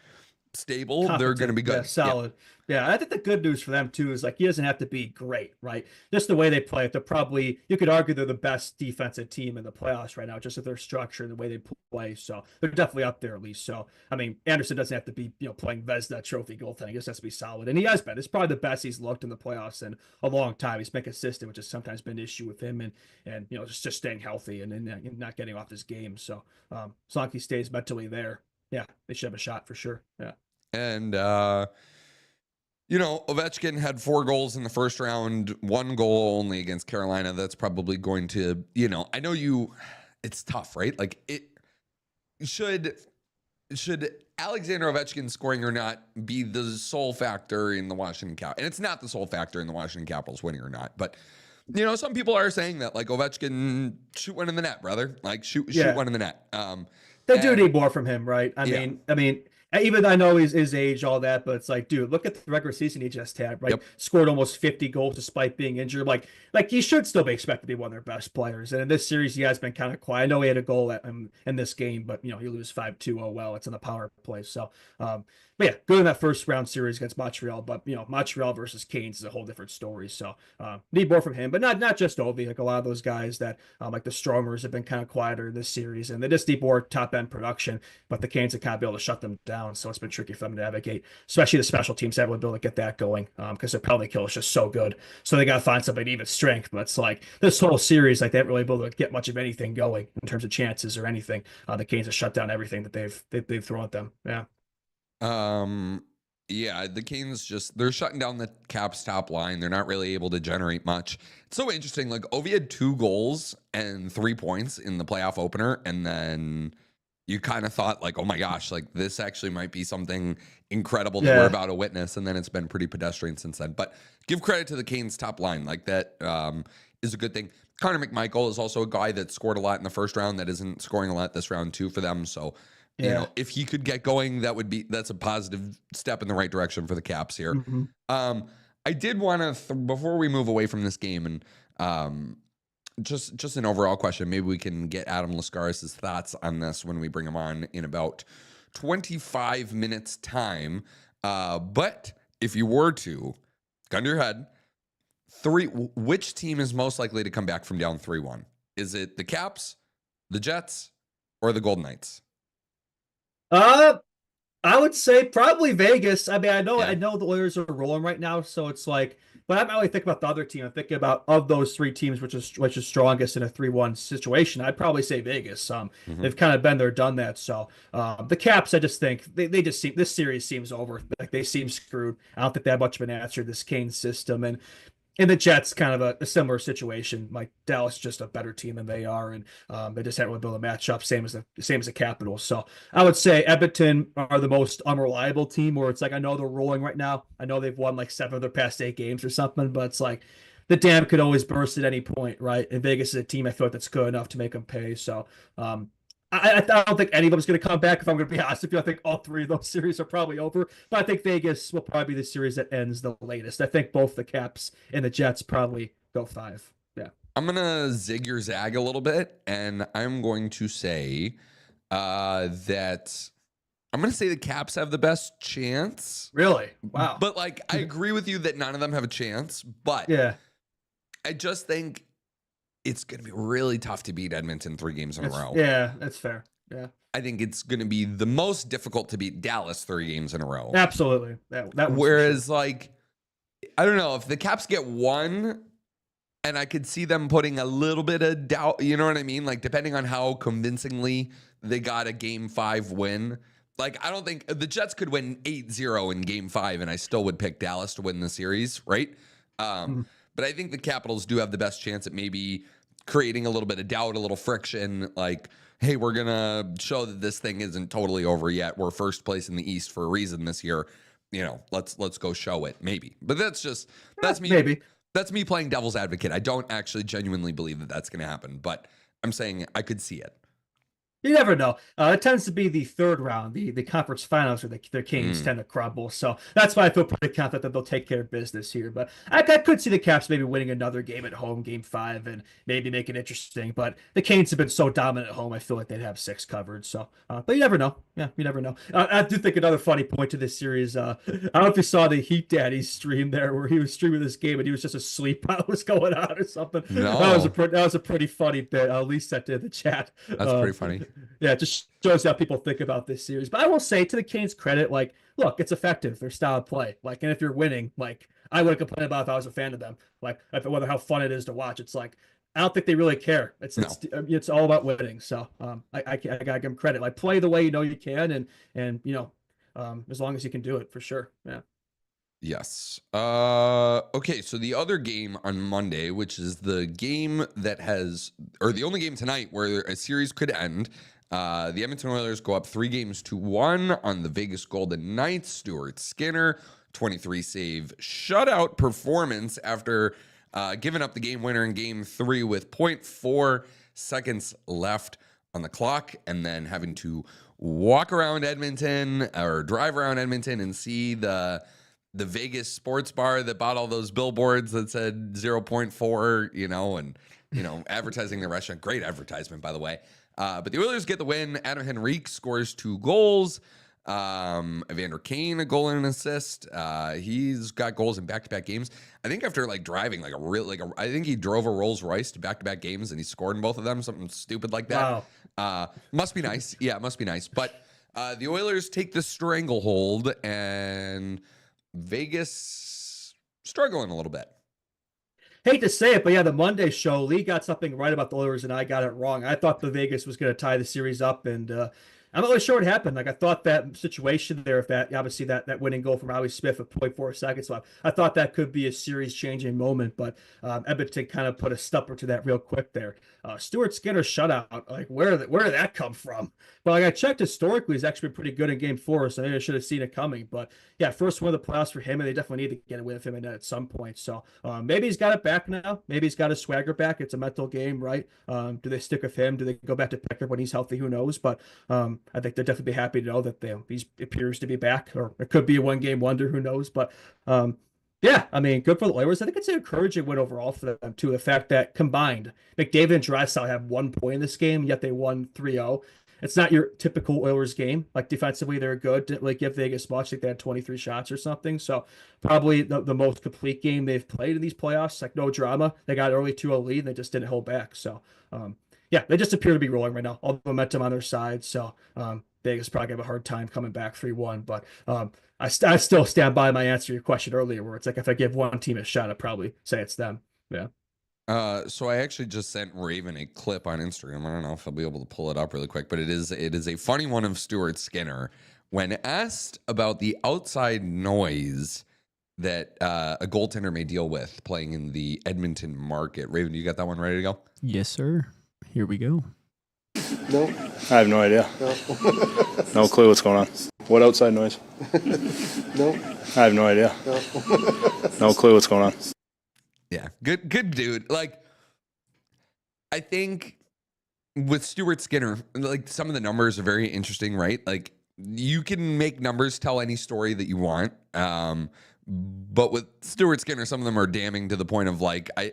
stable, they're going to Competent, be yeah, good. solid. Yeah, I think the good news for them too is like he doesn't have to be great, right? Just the way they play, they're probably you could argue they're the best defensive team in the playoffs right now, just with their structure and the way they play. So they're definitely up there at least. So I mean, Anderson doesn't have to be playing Vezina Trophy goaltending; he just has to be solid, and he has been. It's probably the best he's looked in the playoffs in a long time. He's been consistent, which has sometimes been an issue with him, and just staying healthy and not getting off his game. So as long as he stays mentally there, yeah, they should have a shot for sure. Yeah. And Ovechkin had 4 goals in the first round, 1 goal only against Carolina. That's probably going to, I know it's tough, right? Like should Alexander Ovechkin scoring or not be the sole factor in the Washington Capitals? And it's not the sole factor in the Washington Capitals winning or not, but some people are saying that like Ovechkin shoot one in the net, brother. Like shoot one in the net. They do need more from him, right? I mean, even I know his age, all that, but it's like, dude, look at the regular season he just had, right? Yep. Scored almost 50 goals despite being injured. Like he should still be expected to be one of their best players. And in this series, he has been kind of quiet. I know he had a goal in this game, but he lose 5-2. Oh well, it's in the power play. So, but yeah, good in that first round series against Montreal. But Montreal versus Canes is a whole different story. So need more from him, but not just Ovi. Like a lot of those guys that like the Stromers have been kind of quieter in this series, and they just need more top end production. But the Canes have kind of been able to shut them down, so it's been tricky for them to navigate, especially the special teams haven't been able to get that going because their penalty kill is just so good. So they got to find somebody to even strength. But it's like this whole series, like they haven't really been able to get much of anything going in terms of chances or anything. The Canes have shut down everything that they've thrown at them. Yeah. Yeah, the Canes they're shutting down the Caps top line. They're not really able to generate much. It's so interesting. Like Ovi had 2 goals and 3 points in the playoff opener, and then you kind of thought like, oh my gosh, like this actually might be something incredible that we're about to witness. And then it's been pretty pedestrian since then. But give credit to the Canes top line. Like that is a good thing. Connor McMichael is also a guy that scored a lot in the first round that isn't scoring a lot this round too for them. So if he could get going, that's a positive step in the right direction for the Caps here. I did want to, before we move away from this game, and just an overall question, maybe we can get Adam Laskaris' thoughts on this when we bring him on in about 25 minutes time. But if you were to, gun to your head, which team is most likely to come back from down 3-1? Is it the Caps, the Jets, or the Golden Knights? I would say probably Vegas. I mean, I know the Oilers are rolling right now, so it's like, but I'm not really thinking about the other team. I'm thinking about of those 3 teams, which is strongest in a 3-1 situation. I'd probably say Vegas. They've kind of been there, done that. So the Caps, I just think they just seem this series seems over. Like they seem screwed. I don't think they have much of an answer to this Kane system, and the Jets, kind of a similar situation. Like Dallas, is just a better team than they are, and they just haven't really been able to match up. Same as the Capitals. So I would say Edmonton are the most unreliable team. Where it's like I know they're rolling right now. I know they've won like 7 of their past 8 games or something, but it's like the dam could always burst at any point, right? And Vegas is a team I feel like that's good enough to make them pay. So I don't think any of them is going to come back. If I'm going to be honest with you, I think all 3 of those series are probably over. But I think Vegas will probably be the series that ends the latest. I think both the Caps and the Jets probably go 5. Yeah. I'm going to zig your zag a little bit, and I'm going to say that I'm going to say the Caps have the best chance. Really? Wow. But like, I agree with you that none of them have a chance. But yeah, I just think it's going to be really tough to beat Edmonton 3 games in a row. Yeah, that's fair. Yeah. I think it's going to be the most difficult to beat Dallas 3 games in a row. Absolutely. That Whereas, like, I don't know, if the Caps get 1, and I could see them putting a little bit of doubt, you know what I mean? Like, depending on how convincingly they got a Game 5 win. Like, I don't think the Jets could win 8-0 in Game 5, and I still would pick Dallas to win the series, right? But I think the Capitals do have the best chance at maybe creating a little bit of doubt, a little friction, like hey, we're gonna show that this thing isn't totally over yet. We're first place in the East for a reason this year. Let's go show it, maybe. But that's me. Maybe. That's me playing devil's advocate. I don't actually genuinely believe that that's going to happen, but I'm saying I could see it. You never know. It tends to be the third round, the conference finals, where the Kings tend to crumble. So that's why I feel pretty confident that they'll take care of business here. But I could see the Caps maybe winning another game at home, game 5, and maybe make it interesting. But the Canes have been so dominant at home, I feel like they'd have 6 covered. So, but you never know. Yeah, you never know. I do think another funny point to this series. I don't know if you saw the Heat Daddy stream there, where he was streaming this game and he was just asleep while it was going on or something. No. That was a pretty funny bit. At least that did the chat. That's pretty funny. Yeah, it just shows how people think about this series. But I will say, to the Canes' credit, like, look, it's effective. Their style of play. Like, and if you're winning, like, I would complain about if I was a fan of them. Like, whether how fun it is to watch. It's like, I don't think they really care. It's all about winning. So I gotta give them credit. Like, play the way you know you can, and as long as you can do it, for sure. Yeah. Yes. Okay, so the other game on Monday, which is the game the only game tonight where a series could end. The Edmonton Oilers go up 3-1 on the Vegas Golden Knights. Stuart Skinner, 23 save shutout performance after giving up the game winner in game 3 with 0.4 seconds left on the clock, and then having to walk around Edmonton or drive around Edmonton and see the Vegas sports bar that bought all those billboards that said 0.4, and advertising the restaurant. Great advertisement, by the way. But the Oilers get the win. Adam Henrique scores 2 goals. Evander Kane, a goal and an assist. He's got goals in back-to-back games. I think after driving I think he drove a Rolls Royce to back-to-back games and he scored in both of them. Something stupid like that. Wow. Must be nice. Yeah, it must be nice. But the Oilers take the stranglehold, and Vegas struggling a little bit. Hate to say it, but yeah, the Monday show, Lee got something right about the Oilers and I got it wrong. I thought the Vegas was going to tie the series up, and I'm not really sure what happened. Like, I thought that situation there, if that obviously that winning goal from Howie Smith at 0.4 seconds left, I thought that could be a series changing moment, but Edmonton kind of put a stopper to that real quick there. Stuart Skinner shutout, like where did that come from? But like, I checked historically, he's actually been pretty good in game 4, so maybe I should have seen it coming. But yeah, first win of the playoffs for him, and they definitely need to get a win of him in that at some point. So maybe he's got it back now. Maybe he's got his swagger back. It's a mental game, right? Do they stick with him? Do they go back to Pickard when he's healthy? Who knows? But I think they'll definitely be happy to know that he appears to be back, or it could be a one-game wonder. Who knows? But yeah, I mean, good for the Oilers. I think it's an encouraging win overall for them, too. The fact that combined, McDavid and Draisaitl have 1 point in this game, yet they won 3-0. It's not your typical Oilers game. Like, defensively, they're good. Didn't really give Vegas much. Like, they had 23 shots or something. So probably the most complete game they've played in these playoffs. Like, no drama. They got early 2-0 lead, and they just didn't hold back. So, yeah, they just appear to be rolling right now. All the momentum on their side. So Vegas probably have a hard time coming back 3-1. But I still stand by my answer to your question earlier, where it's like, if I give one team a shot, I'd probably say it's them. Yeah. So I actually just sent Raven a clip on Instagram. I don't know if I'll be able to pull it up really quick, but it is a funny one of Stuart Skinner when asked about the outside noise that a goaltender may deal with playing in the Edmonton market. Raven, you got that one ready to go? Yes, sir. Here we go. No. I have no idea. No. No clue what's going on. What outside noise? No. I have no idea. No. No clue what's going on. Yeah, good dude. Like, I think with Stuart Skinner, like, some of the numbers are very interesting, right? Like, you can make numbers tell any story that you want. But with Stuart Skinner, some of them are damning to the point of, like, I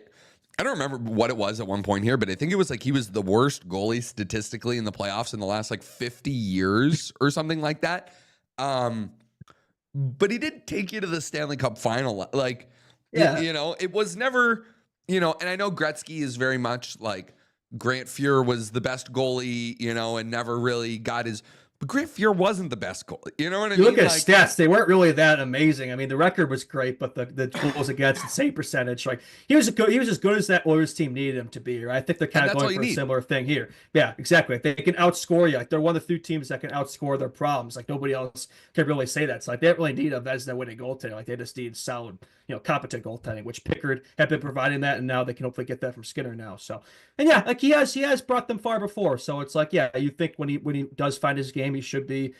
don't remember what it was at one point here, but I think it was like he was the worst goalie statistically in the playoffs in the last 50 years or something like that. But he did take you to the Stanley Cup final. Like, yeah, it was never, and I know Gretzky is very much like Grant Fuhr was the best goalie, and never really got his, But Grant Fuhr wasn't the best goal. You know what I You mean? look at his stats; they weren't really that amazing. I mean, the record was great, but the goals against and save percentage, like he was as good as that Oilers team needed him to be. Right? I think they're kind of going for a similar thing here. Yeah, exactly. They can outscore you. Like they're one of the few teams that can outscore their problems. Like nobody else can really say that. So like they don't really need a Vezina winning goaltender. Like they just need solid, competent goaltending, which Pickard had been providing that, and now they can hopefully get that from Skinner now. So, and yeah, like he has brought them far before. So it's like, yeah, you think when he does find his game, he should be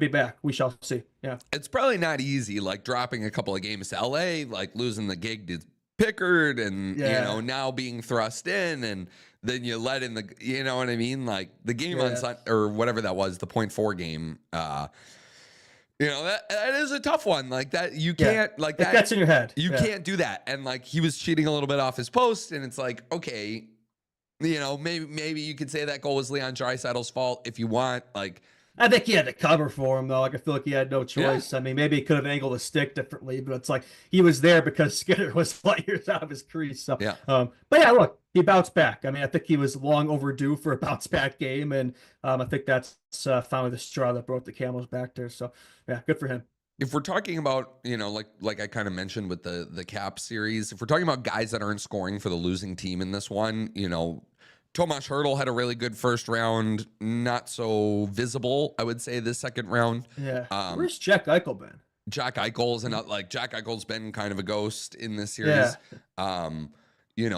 back. We shall see. Yeah. It's probably not easy, like dropping a couple of games to LA, like losing the gig to Pickard and, now being thrust in, and then you let in the, you know what I mean? Like the game on Sunday or whatever that was, the 0.4 game, that is a tough one. Like that, you can't like that. It gets in your head. You can't do that. And like he was cheating a little bit off his post, and it's like, okay, maybe you could say that goal was Leon Draisaitl's fault if you want. Like, I think he had to cover for him though. Like I feel like he had no choice. Yeah. I mean, maybe he could have angled the stick differently, but it's like he was there because Skinner was light years out of his crease. So, but yeah, look, he bounced back. I mean, I think he was long overdue for a bounce back game, and I think that's finally the straw that broke the camel's back there. So, yeah, good for him. If we're talking about, like I kind of mentioned with the Cap series, if we're talking about guys that aren't scoring for the losing team in this one, Tomas Hertl had a really good first round, not so visible, I would say, this second round. Yeah. Where's Jack Eichel been? Jack Eichel's Jack Eichel's been kind of a ghost in this series. Yeah.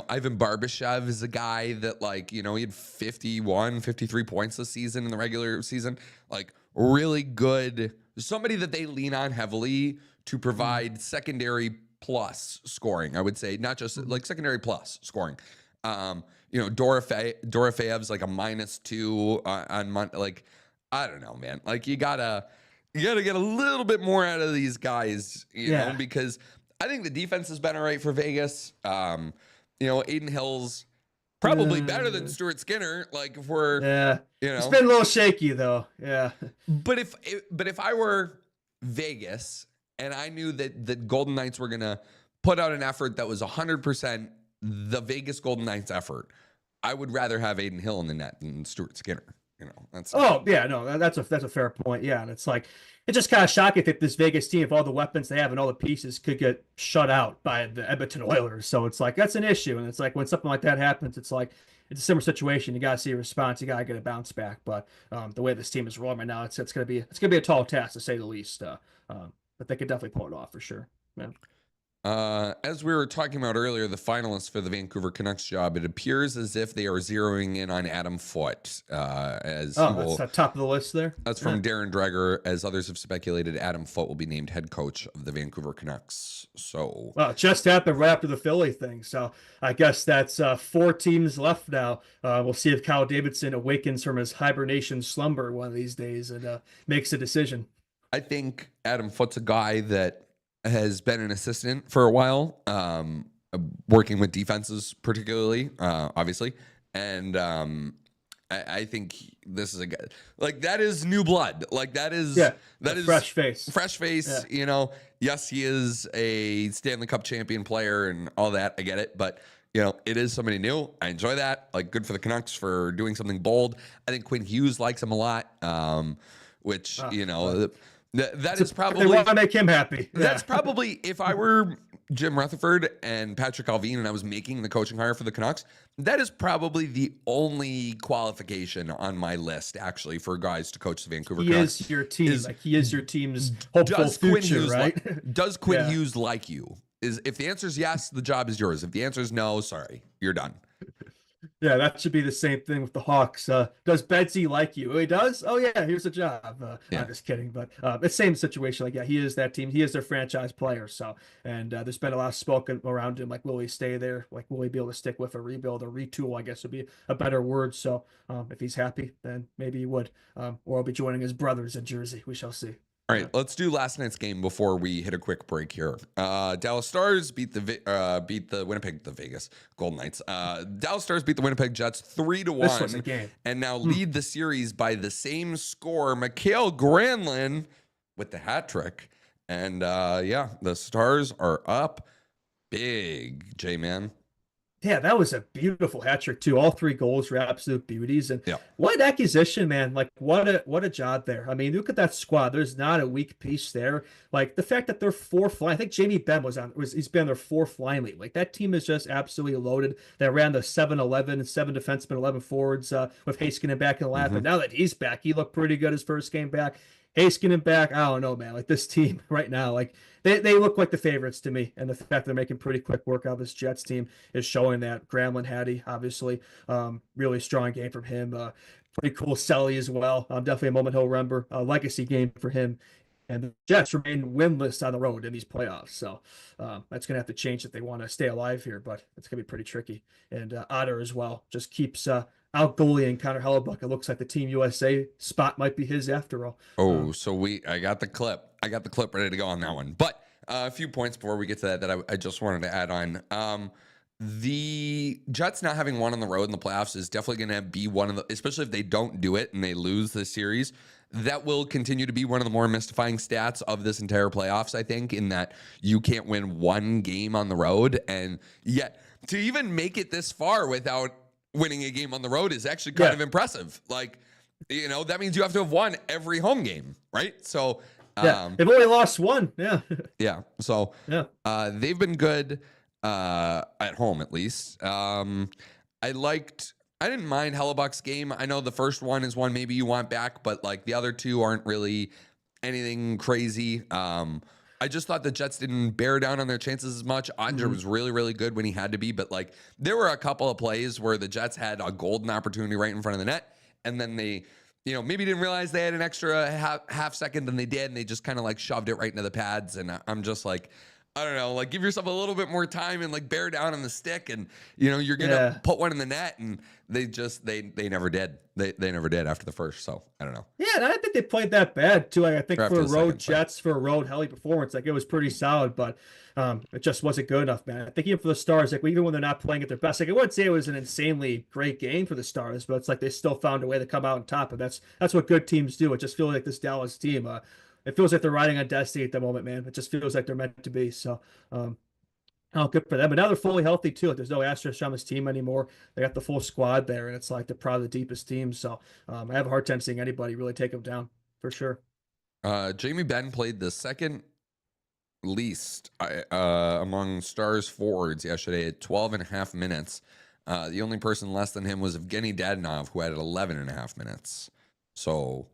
Ivan Barbashev is a guy that he had 53 points this season in the regular season. Like really good, somebody that they lean on heavily to provide secondary plus scoring, I would say, not just like secondary plus scoring. Dorofeyev's like a -2 on Monday. Like, I don't know, man. Like you gotta get a little bit more out of these guys, know, because I think the defense has been all right for Vegas. Aiden Hill's probably better than Stuart Skinner. Like if we're, it's been a little shaky though. Yeah. But if I were Vegas and I knew that the Golden Knights were gonna put out an effort that was 100% the Vegas Golden Knights effort, I would rather have Aiden Hill in the net than Stuart Skinner. That's a fair point. Yeah, and it's like it's just kind of shocking that this Vegas team, if all the weapons they have and all the pieces, could get shut out by the Edmonton Oilers. So it's like that's an issue, and it's like when something like that happens, it's like it's a similar situation. You got to see a response. You got to get a bounce back. But the way this team is rolling right now, it's gonna be a tall task to say the least. But they could definitely pull it off for sure. Yeah. As we were talking about earlier, the finalists for the Vancouver Canucks job, it appears as if they are zeroing in on Adam Foote. That's top of the list there. That's from Darren Dreger. As others have speculated, Adam Foote will be named head coach of the Vancouver Canucks. So, it just happened right after the Philly thing. So I guess that's 4 teams left now. We'll see if Kyle Davidson awakens from his hibernation slumber one of these days and makes a decision. I think Adam Foote's a guy that has been an assistant for a while, working with defenses particularly, obviously. And I think this is a guy like that is new blood. Like that is fresh face. Yeah. Yes, he is a Stanley Cup champion player and all that. I get it, but it is somebody new. I enjoy that. Like good for the Canucks for doing something bold. I think Quinn Hughes likes him a lot, which that is probably they want to make him happy. That's probably if I were Jim Rutherford and Patrick Allvin and I was making the coaching hire for the Canucks, that is probably the only qualification on my list actually for guys to coach the Vancouver Canucks. He is your team. He is your team's hopeful future, right? Does Quinn Hughes like you? If the answer is yes, the job is yours. If the answer is no, sorry, you're done. Yeah, that should be the same thing with the Hawks. Does Betsy like you? Oh, he does? Oh, yeah, here's a job. I'm just kidding. But it's the same situation. Like, he is that team. He is their franchise player. So, and there's been a lot of spoken around him. Like, will he stay there? Like, will he be able to stick with a rebuild or retool, I guess would be a better word. So, if he's happy, then maybe he would. Or he'll be joining his brothers in Jersey. We shall see. All right, let's do last night's game before we hit a quick break here. Dallas Stars beat the Vegas Golden Knights. Dallas Stars beat the Winnipeg Jets 3-1. This was a game. And now lead the series by the same score. Mikael Granlund with the hat trick. And the Stars are up big, J-Man. Yeah, that was a beautiful hat trick too. All three goals were absolute beauties. And Yeah. what an acquisition, man. Like what a job there. I mean, look at that squad. There's not a weak piece there. Like the fact that they're fourth line. I think Jamie Benn he's been their fourth line lead. Like that team is just absolutely loaded. They ran the 7-11, 7 defensemen, 11 forwards with Heiskanen back in the lap. But now that he's back, he looked pretty good his first game back. Heiskanen back. I don't know, man. Like this team right now, like they look like the favorites to me. And the fact they're making pretty quick work out of this Jets team is showing that. Gramlin Hattie, obviously, really strong game from him. Pretty cool Selly as well. Definitely a moment he'll remember. Legacy game for him. And the Jets remain winless on the road in these playoffs. So that's going to have to change if they want to stay alive here, but it's going to be pretty tricky. And Otter as well just keeps out goalie Connor Hellebuck. It looks like the Team USA spot might be his after all. Oh, so I got the clip. I got the clip ready to go on that one. But a few points before we get to that I just wanted to add on. The Jets not having won on the road in the playoffs is definitely going to be one of the, especially if they don't do it and they lose this series, that will continue to be one of the more mystifying stats of this entire playoffs, I think, in that you can't win one game on the road. And yet to even make it this far without winning a game on the road is actually kind of impressive. Like, you know, that means you have to have won every home game, right? So, they've only lost one. Yeah. Yeah. So, they've been good at home, at least. I didn't mind Hellebuck's game. I know the first one is one maybe you want back, but like the other two aren't really anything crazy. I just thought the Jets didn't bear down on their chances as much. Andre was really, really good when he had to be, but like there were a couple of plays where the Jets had a golden opportunity right in front of the net, and then they, you know, maybe didn't realize they had an extra half second than they did, and they just kind of like shoved it right into the pads. And I'm just like, I don't know, like give yourself a little bit more time and like bear down on the stick, and you know you're gonna put one in the net, and they never did. They never did after the first. So I don't know. Yeah, and I don't think they played that bad too. I think Or for after a the road second, Jets, for a road Helly performance, like it was pretty solid, but it just wasn't good enough, man. I think even for the Stars, like even when they're not playing at their best, like I wouldn't say it was an insanely great game for the Stars, but it's like they still found a way to come out on top, and that's what good teams do. It just feels like this Dallas team. It feels like they're riding on destiny at the moment, man. It just feels like they're meant to be. So, good for them. But now they're fully healthy too. Like, there's no asterisk on this team anymore. They got the full squad there, and it's like they're probably the deepest team. So, I have a hard time seeing anybody really take them down for sure. Jamie Benn played the second least among Stars forwards yesterday at 12 and a half minutes. The only person less than him was Evgeny Dadonov, who had 11 and a half minutes. So,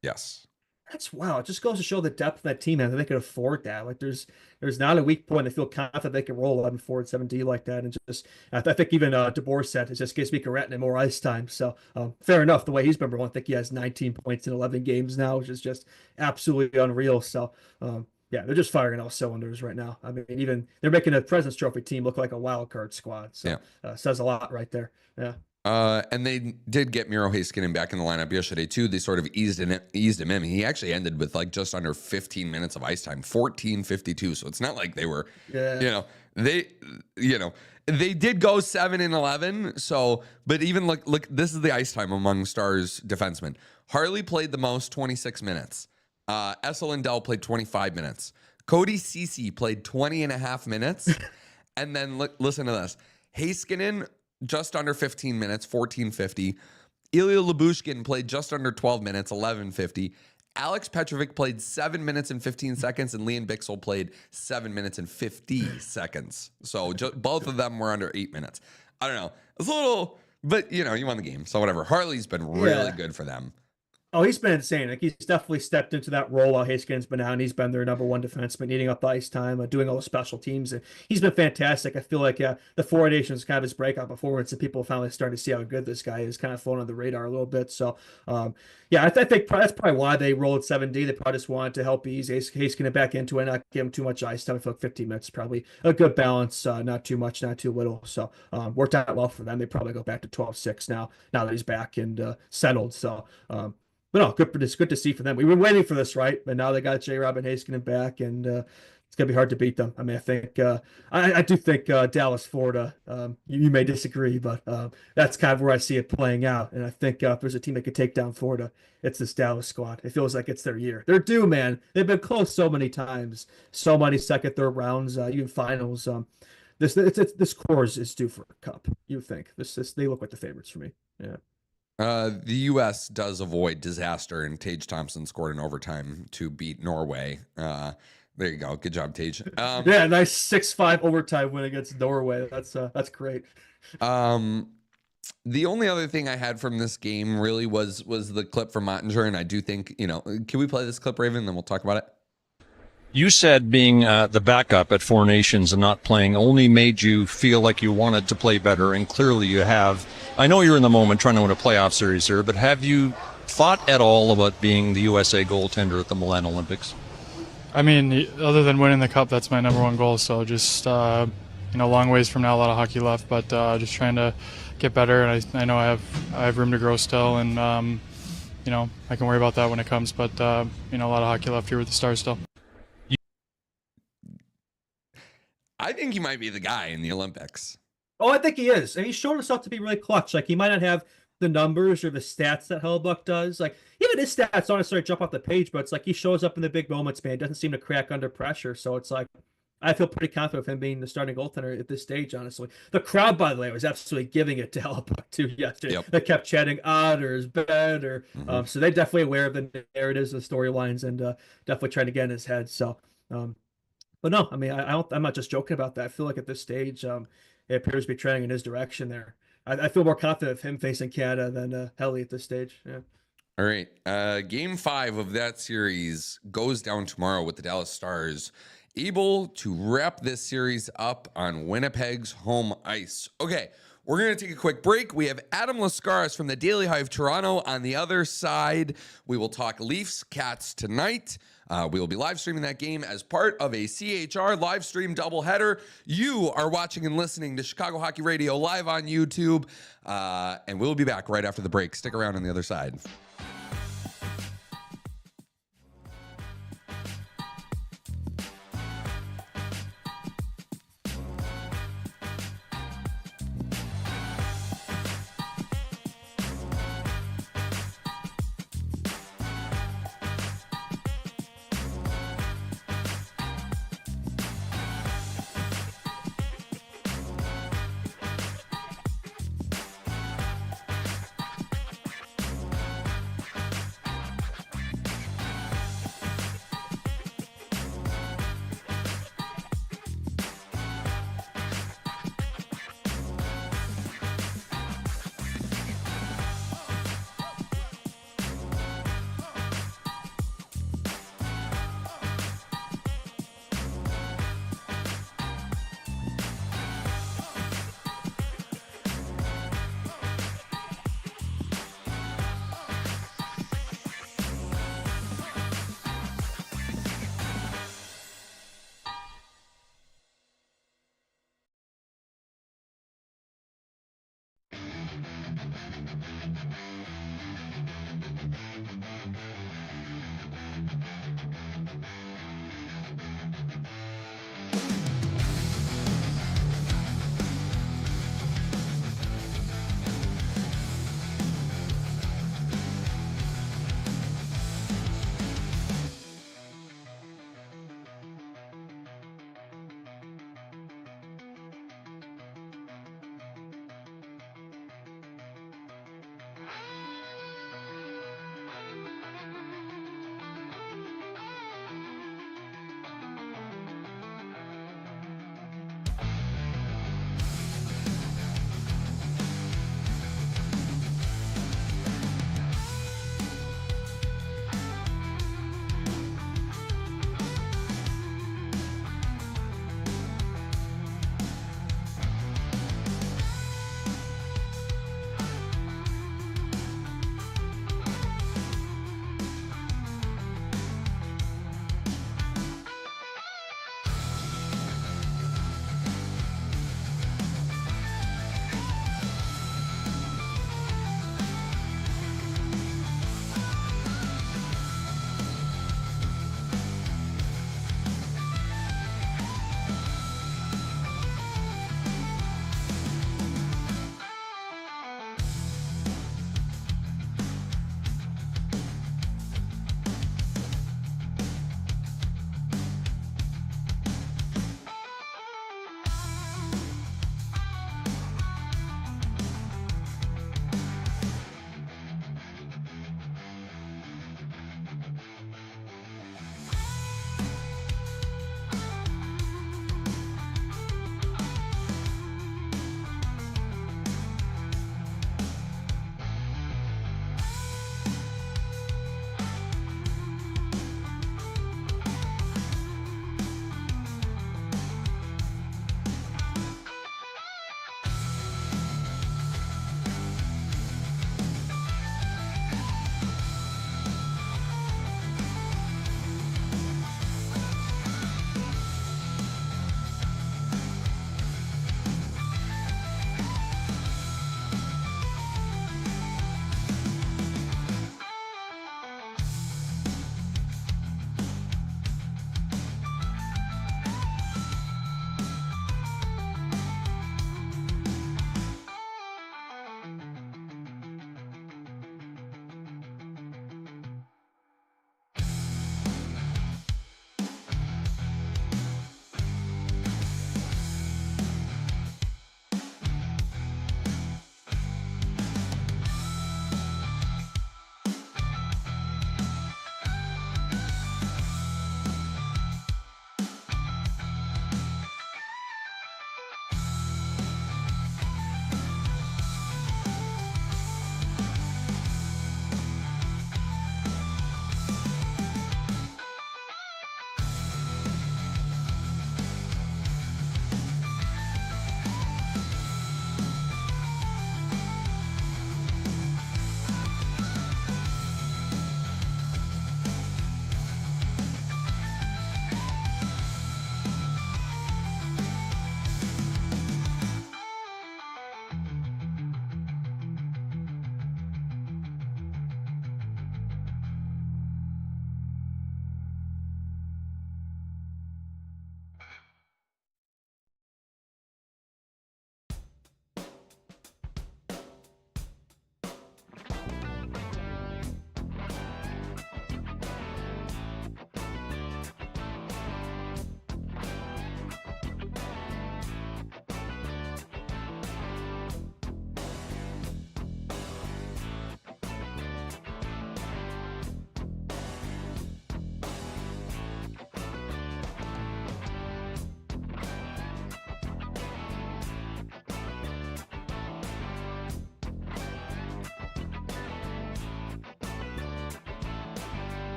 yes. That's wow. It just goes to show the depth of that team and that they can afford that. Like there's not a weak point. They feel confident they can roll 11 forward 7D like that. And just I think even DeBoer said it just gives me Karetin more ice time. So fair enough. The way he's been rolling, I think he has 19 points in 11 games now, which is just absolutely unreal. So yeah, they're just firing on all cylinders right now. I mean, even they're making a President's Trophy team look like a wild card squad. So says a lot right there. Yeah. And they did get Miro Heiskanen back in the lineup yesterday too. They sort of eased him in. He actually ended with like just under 15 minutes of ice time, 14:52. So it's not like they were, they did go 7 and 11. So, but even look, this is the ice time among Stars defensemen. Harley played the most, 26 minutes. Essa Lindell played 25 minutes. Cody Ceci played 20 and a half minutes. And then listen to this. Heiskanen just under 15 minutes, 14:50. Ilya Lyubushkin played just under 12 minutes, 11:50. Alex Petrovic played 7 minutes and 15 seconds, and Liam Bixel played 7 minutes and 50 seconds. So both of them were under 8 minutes. I don't know. It's a little, but you won the game, so whatever. Harley's been really good for them. Oh, he's been insane. Like he's definitely stepped into that role while Heiskanen's been out, and he's been their number one defenseman, eating up the ice time, doing all the special teams. And he's been fantastic. I feel like the fluoridation is kind of his breakout performance, and people finally starting to see how good this guy is, kind of flown on the radar a little bit. So, I think that's probably why they rolled 7D. They probably just wanted to help ease Heiskanen back into it, not give him too much ice time. I feel like 15 minutes is probably a good balance, not too much, not too little. So, worked out well for them. They probably go back to 12-6 now that he's back and settled. So, but no, good to see for them. We were waiting for this, right? But now they got J. Robin Heiskanen back, and it's gonna be hard to beat them. I mean, I think I do think Dallas, Florida. You may disagree, but that's kind of where I see it playing out. And I think if there's a team that could take down Florida, it's this Dallas squad. It feels like it's their year. They're due, man. They've been close so many times, so many second, third rounds, even finals. this core is due for a cup. You would think they look like the favorites for me. Yeah. The U.S. does avoid disaster, and Tage Thompson scored in overtime to beat Norway. There you go. Good job, Tage. Yeah, nice 6-5 overtime win against Norway. That's great. The only other thing I had from this game really was the clip from Ottinger, and I do think, can we play this clip, Raven, and then we'll talk about it? You said being the backup at Four Nations and not playing only made you feel like you wanted to play better, and clearly you have. I know you're in the moment trying to win a playoff series here, but have you thought at all about being the USA goaltender at the Milan Olympics? I mean, other than winning the cup, that's my number one goal. So just, long ways from now, a lot of hockey left, but just trying to get better. And I know I have room to grow still, and, I can worry about that when it comes. But, a lot of hockey left here with the Stars still. I think he might be the guy in the Olympics. Oh, I think he is. And he's shown himself to be really clutch. Like, he might not have the numbers or the stats that Hellbuck does. Like, even his stats don't necessarily jump off the page, but it's like he shows up in the big moments, man. Doesn't seem to crack under pressure. So it's like, I feel pretty confident of him being the starting goaltender at this stage, honestly. The crowd, by the way, was absolutely giving it to Hellbuck, too, yesterday. Yep. They kept chanting, Otters, better. So they're definitely aware of the narratives, the storylines, and definitely trying to get in his head. So, but no, I mean, I'm not just joking about that. I feel like at this stage, it appears to be trending in his direction there. I feel more confident of him facing Canada than Helly at this stage. Yeah. All right. Game 5 of that series goes down tomorrow with the Dallas Stars able to wrap this series up on Winnipeg's home ice. Okay, we're going to take a quick break. We have Adam Laskaris from the Daily Hive Toronto on the other side. We will talk Leafs Cats tonight. We will be live streaming that game as part of a CHR live stream doubleheader. You are watching and listening to Chicago Hockey Radio live on YouTube, and we'll be back right after the break. Stick around on the other side.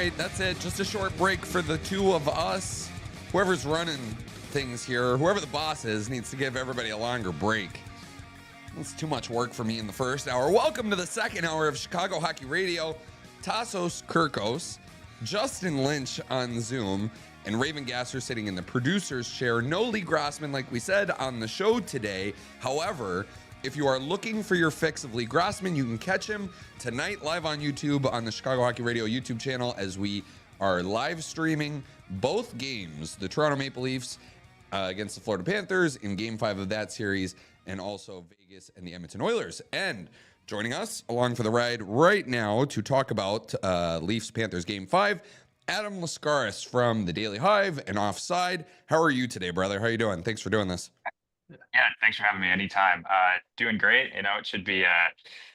right, that's it. Just a short break for the two of us. Whoever's running things here, whoever the boss is, needs to give everybody a longer break. It's too much work for me in the first hour. Welcome to the second hour of Chicago Hockey Radio. Tassos Kirkos, Justin Lynch on Zoom, and Raven Gasser sitting in the producer's chair. No Lee Grossman, like we said on the show today. However, if you are looking for your fix of Lee Grossman, you can catch him tonight live on YouTube on the Chicago Hockey Radio YouTube channel as we are live streaming both games, the Toronto Maple Leafs against the Florida Panthers in Game 5 of that series, and also Vegas and the Edmonton Oilers. And joining us along for the ride right now to talk about Leafs-Panthers Game 5, Adam Laskaris from the Daily Hive and Offside. How are you today, brother? How are you doing? Thanks for doing this. Yeah, thanks for having me anytime. Doing great. You know, it should be a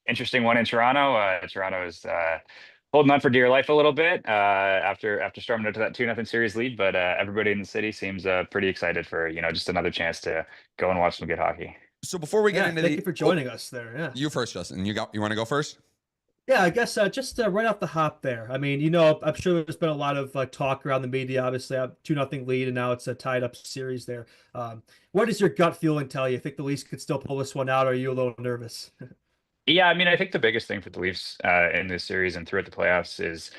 interesting one in Toronto. Toronto is holding on for dear life a little bit after storming into that 2-0 series lead, but everybody in the city seems pretty excited for, just another chance to go and watch some good hockey. So before we get into thank you for joining us there. Yeah. You first, Justin. You want to go first? Yeah, I guess just right off the hop there. I mean, I'm sure there's been a lot of talk around the media. Obviously, a 2-0 lead, and now it's a tied-up series there. What does your gut feeling tell you? Think the Leafs could still pull this one out, or are you a little nervous? Yeah, I mean, I think the biggest thing for the Leafs in this series and throughout the playoffs is,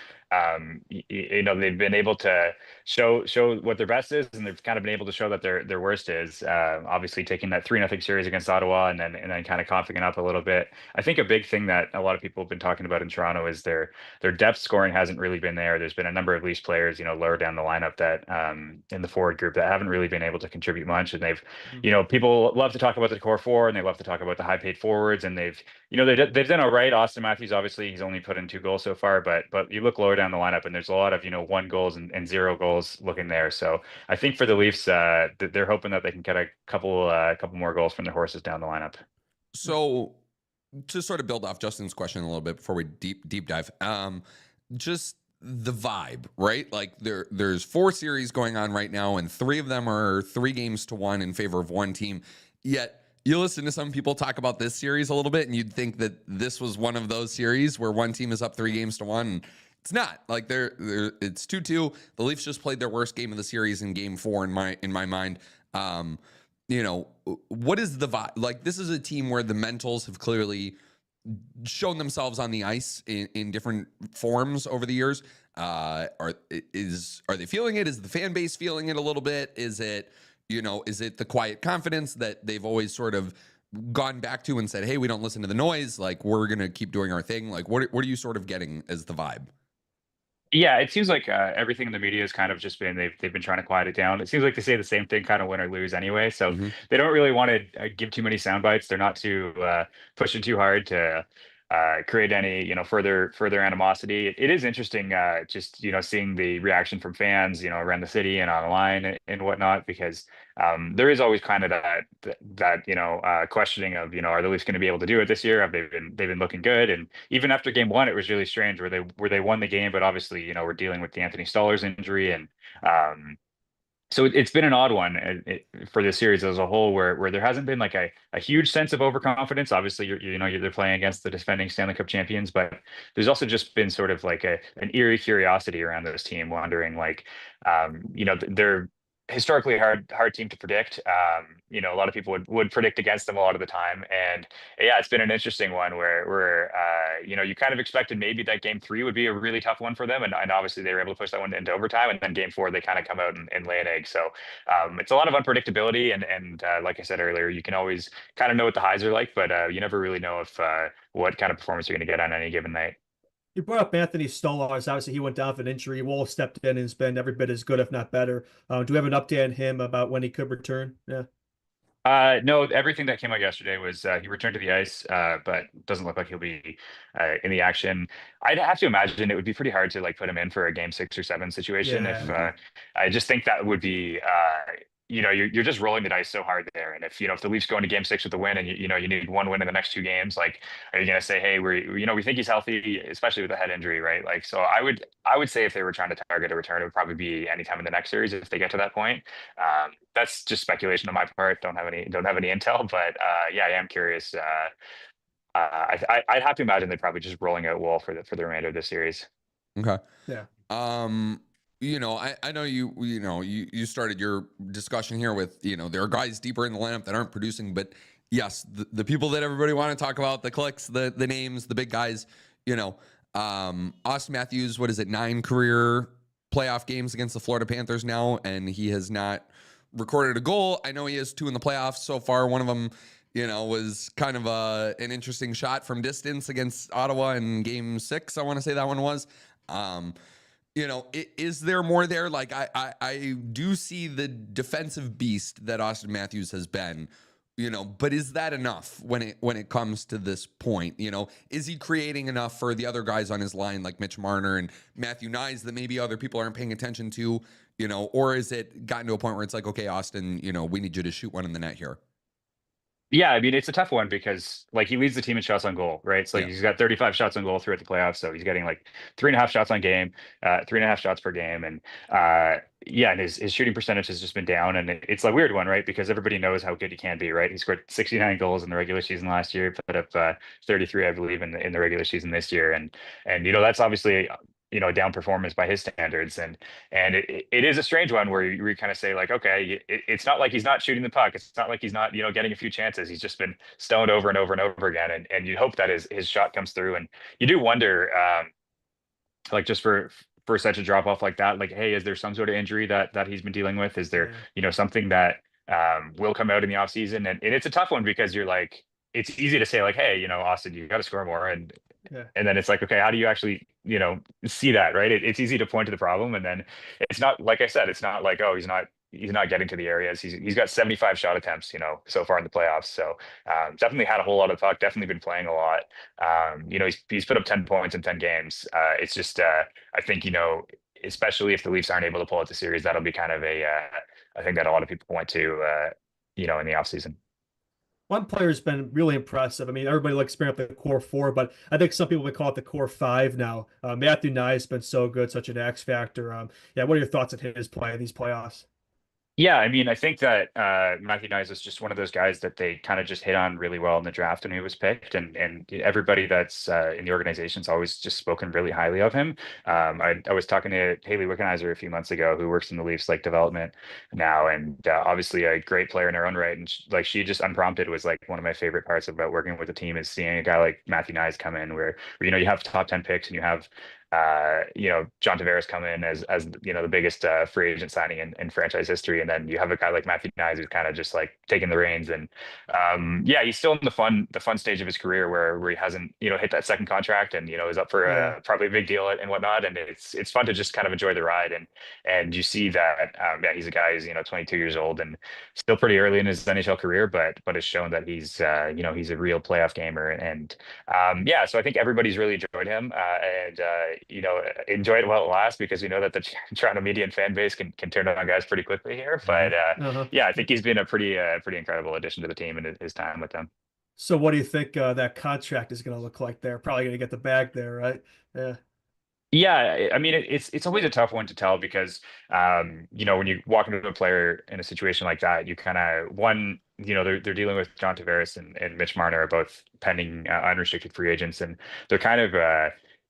they've been able to show what their best is, and they've kind of been able to show that their worst is. Obviously, taking that 3-0 series against Ottawa, and then kind of coughing it up a little bit. I think a big thing that a lot of people have been talking about in Toronto is their depth scoring hasn't really been there. There's been a number of Leafs players, lower down the lineup that in the forward group that haven't really been able to contribute much, and they've, people love to talk about the core four, and they love to talk about the high paid forwards, and they've done all right. Austin Matthews, obviously, he's only put in 2 goals so far, but you look lower down the lineup, and there's a lot of 1 goals and 0 goals looking there. So I think for the Leafs, they're hoping that they can get a couple more goals from their horses down the lineup. So to sort of build off Justin's question a little bit before we deep dive, just the vibe, right? Like there's 4 series going on right now, and 3 of them are 3-1 in favor of one team. Yet you listen to some people talk about this series a little bit, and you'd think that this was one of those series where one team is up 3-1. And it's not. Like it's 2-2. The Leafs just played their worst game of the series in Game 4 in my mind. What is the vibe? Like, this is a team where the mentals have clearly shown themselves on the ice in different forms over the years. Are they feeling it? Is the fan base feeling it a little bit? Is it the quiet confidence that they've always sort of gone back to and said, hey, we don't listen to the noise. Like, we're going to keep doing our thing. Like, what are you sort of getting as the vibe? Yeah, it seems like everything in the media has kind of just been they've been trying to quiet it down. It seems like they say the same thing kind of win or lose anyway. So they don't really want to give too many sound bites. They're not too pushing too hard to create any further animosity. It is interesting just seeing the reaction from fans around the city and online and whatnot, because there is always kind of that questioning of are the Leafs going to be able to do it this year? Have they've been looking good? And even after Game 1, it was really strange where they won the game, but obviously we're dealing with the Anthony Stoller's injury, and so it's been an odd one for this series as a whole, where there hasn't been like a huge sense of overconfidence. Obviously, they're playing against the defending Stanley Cup champions, but there's also just been sort of like an eerie curiosity around this team, wondering they're historically a hard team to predict. A lot of people would predict against them a lot of the time, and yeah, it's been an interesting one where you kind of expected maybe that Game 3 would be a really tough one for them, and obviously they were able to push that one into overtime, and then Game 4 they kind of come out and lay an egg. So it's a lot of unpredictability, and like I said earlier, you can always kind of know what the highs are like, but you never really know if what kind of performance you're going to get on any given night. You brought up Anthony Stolarz. Obviously, he went down with an injury. Wolf stepped in and has been every bit as good, if not better. Do we have an update on him about when he could return? Yeah. No, everything that came out yesterday was he returned to the ice, but doesn't look like he'll be in the action. I'd have to imagine it would be pretty hard to put him in for a Game 6 or 7 situation. Yeah. If I just think that would be you're just rolling the dice so hard there. And if the Leafs go into Game 6 with a win, and you need 1 win in the next 2 games, are you going to say, hey, we think he's healthy, especially with a head injury, right? So I would say if they were trying to target a return, it would probably be anytime in the next series if they get to that point. That's just speculation on my part. Don't have any intel, but yeah, I am curious. I'd have to imagine they're probably just rolling out Wool for the remainder of this series. Okay. Yeah. I know you started your discussion here with, there are guys deeper in the lineup that aren't producing, but yes, the people that everybody want to talk about, the clicks, the names, the big guys, Austin Matthews, what is it, 9 career playoff games against the Florida Panthers now, and he has not recorded a goal. I know he has 2 in the playoffs so far. One of them, was kind of an interesting shot from distance against Ottawa in Game 6. I want to say that one was. Is there more there? Like I do see the defensive beast that Austin Matthews has been, but is that enough when it comes to this point? Is he creating enough for the other guys on his line like Mitch Marner and Matthew Nyes that maybe other people aren't paying attention to, or is it gotten to a point where it's like, okay, Austin, we need you to shoot one in the net here? Yeah, I mean, it's a tough one because like he leads the team in shots on goal, right? So he's got 35 shots on goal throughout the playoffs. So he's getting like 3.5 shots on game, 3.5 shots per game. And and his shooting percentage has just been down. And it's a weird one, right? Because everybody knows how good he can be, right? He scored 69 goals in the regular season last year, put up 33, I believe, in the regular season this year. And that's obviously a down performance by his standards. And it is a strange one where you kind of say like, okay, it's not like he's not shooting the puck. It's not like he's not, getting a few chances. He's just been stoned over and over and over again. And you hope that his shot comes through. And you do wonder, like just for such a drop off like that, like, hey, is there some sort of injury that he's been dealing with? Is there, something that will come out in the off season? And it's a tough one because you're like, it's easy to say like, hey, Austin, you got to score more. And then it's like, okay, how do you actually, see that, right? It's easy to point to the problem. And then it's not, like I said, it's not like, oh, he's not getting to the areas. He's got 75 shot attempts, so far in the playoffs. So definitely had a whole lot of puck, definitely been playing a lot. He's put up 10 points in 10 games. It's just, I think, especially if the Leafs aren't able to pull out the series, that'll be kind of I think that a lot of people point to, in the offseason. One player's been really impressive. I mean, everybody likes bringing up the core 4, but I think some people would call it the core 5 now. Matthew Nyes has been so good, such an X factor. What are your thoughts on his play in these playoffs? Yeah, I mean, I think that Matthew Nyes is just one of those guys that they kind of just hit on really well in the draft when he was picked, and everybody that's in the organization's always just spoken really highly of him. I was talking to Haley Wickenheiser a few months ago, who works in the Leafs like development now, and obviously a great player in her own right. And she just unprompted was like one of my favorite parts about working with the team is seeing a guy like Matthew Nyes come in, where you have top 10 picks and you have John Tavares come in as the biggest free agent signing in franchise history, and then you have a guy like Matthew Nyes who's kind of just like taking the reins, and he's still in the fun stage of his career where he hasn't hit that second contract and is up for probably a big deal and whatnot, and it's fun to just kind of enjoy the ride, and you see that he's a guy who's 22 years old and still pretty early in his NHL career, but has shown that he's he's a real playoff gamer, and so I think everybody's really enjoyed him, and enjoy it while it lasts, because we know that the Toronto media and fan base can turn on guys pretty quickly here. But I think he's been a pretty incredible addition to the team in his time with them. So what do you think that contract is going to look like there? Probably going to get the bag there, right? Yeah. Yeah, I mean, it's always a tough one to tell because, when you walk into a player in a situation like that, you kind of they're dealing with John Tavares and Mitch Marner are both pending unrestricted free agents, and they're kind of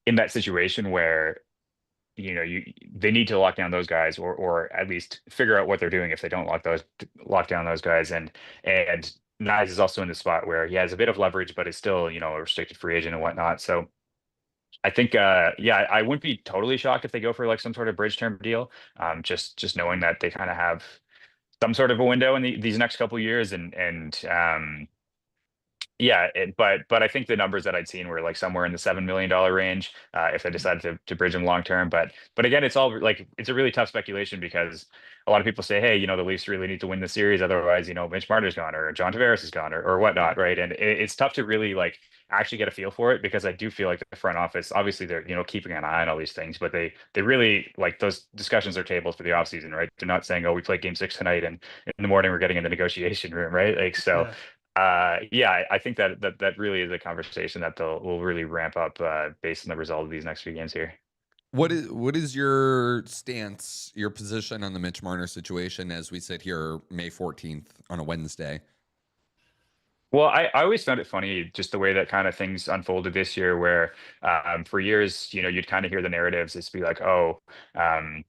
in that situation where they need to lock down those guys, or at least figure out what they're doing if they don't lock down those guys, and Nyes is also in the spot where he has a bit of leverage, but is still a restricted free agent and whatnot. So I think I wouldn't be totally shocked if they go for like some sort of bridge term deal, just knowing that they kind of have some sort of a window in these next couple of years, but I think the numbers that I'd seen were like somewhere in the $7 million range if they decided to bridge him long term. But again, it's all like it's a really tough speculation because a lot of people say, hey, the Leafs really need to win the series, otherwise, Mitch Marner's gone or John Tavares is gone or whatnot, right? And it's tough to really like actually get a feel for it, because I do feel like the front office, obviously they're keeping an eye on all these things, but they really like those discussions are tabled for the offseason, right? They're not saying, oh, we played game 6 tonight and in the morning we're getting in the negotiation room, right? Like so. I think that really is a conversation that will really ramp up based on the result of these next few games here. What is your stance, your position on the Mitch Marner situation as we sit here May 14th on a Wednesday? Well, I always found it funny just the way that kind of things unfolded this year, where for years, you'd kind of hear the narratives. It's be like, oh, um,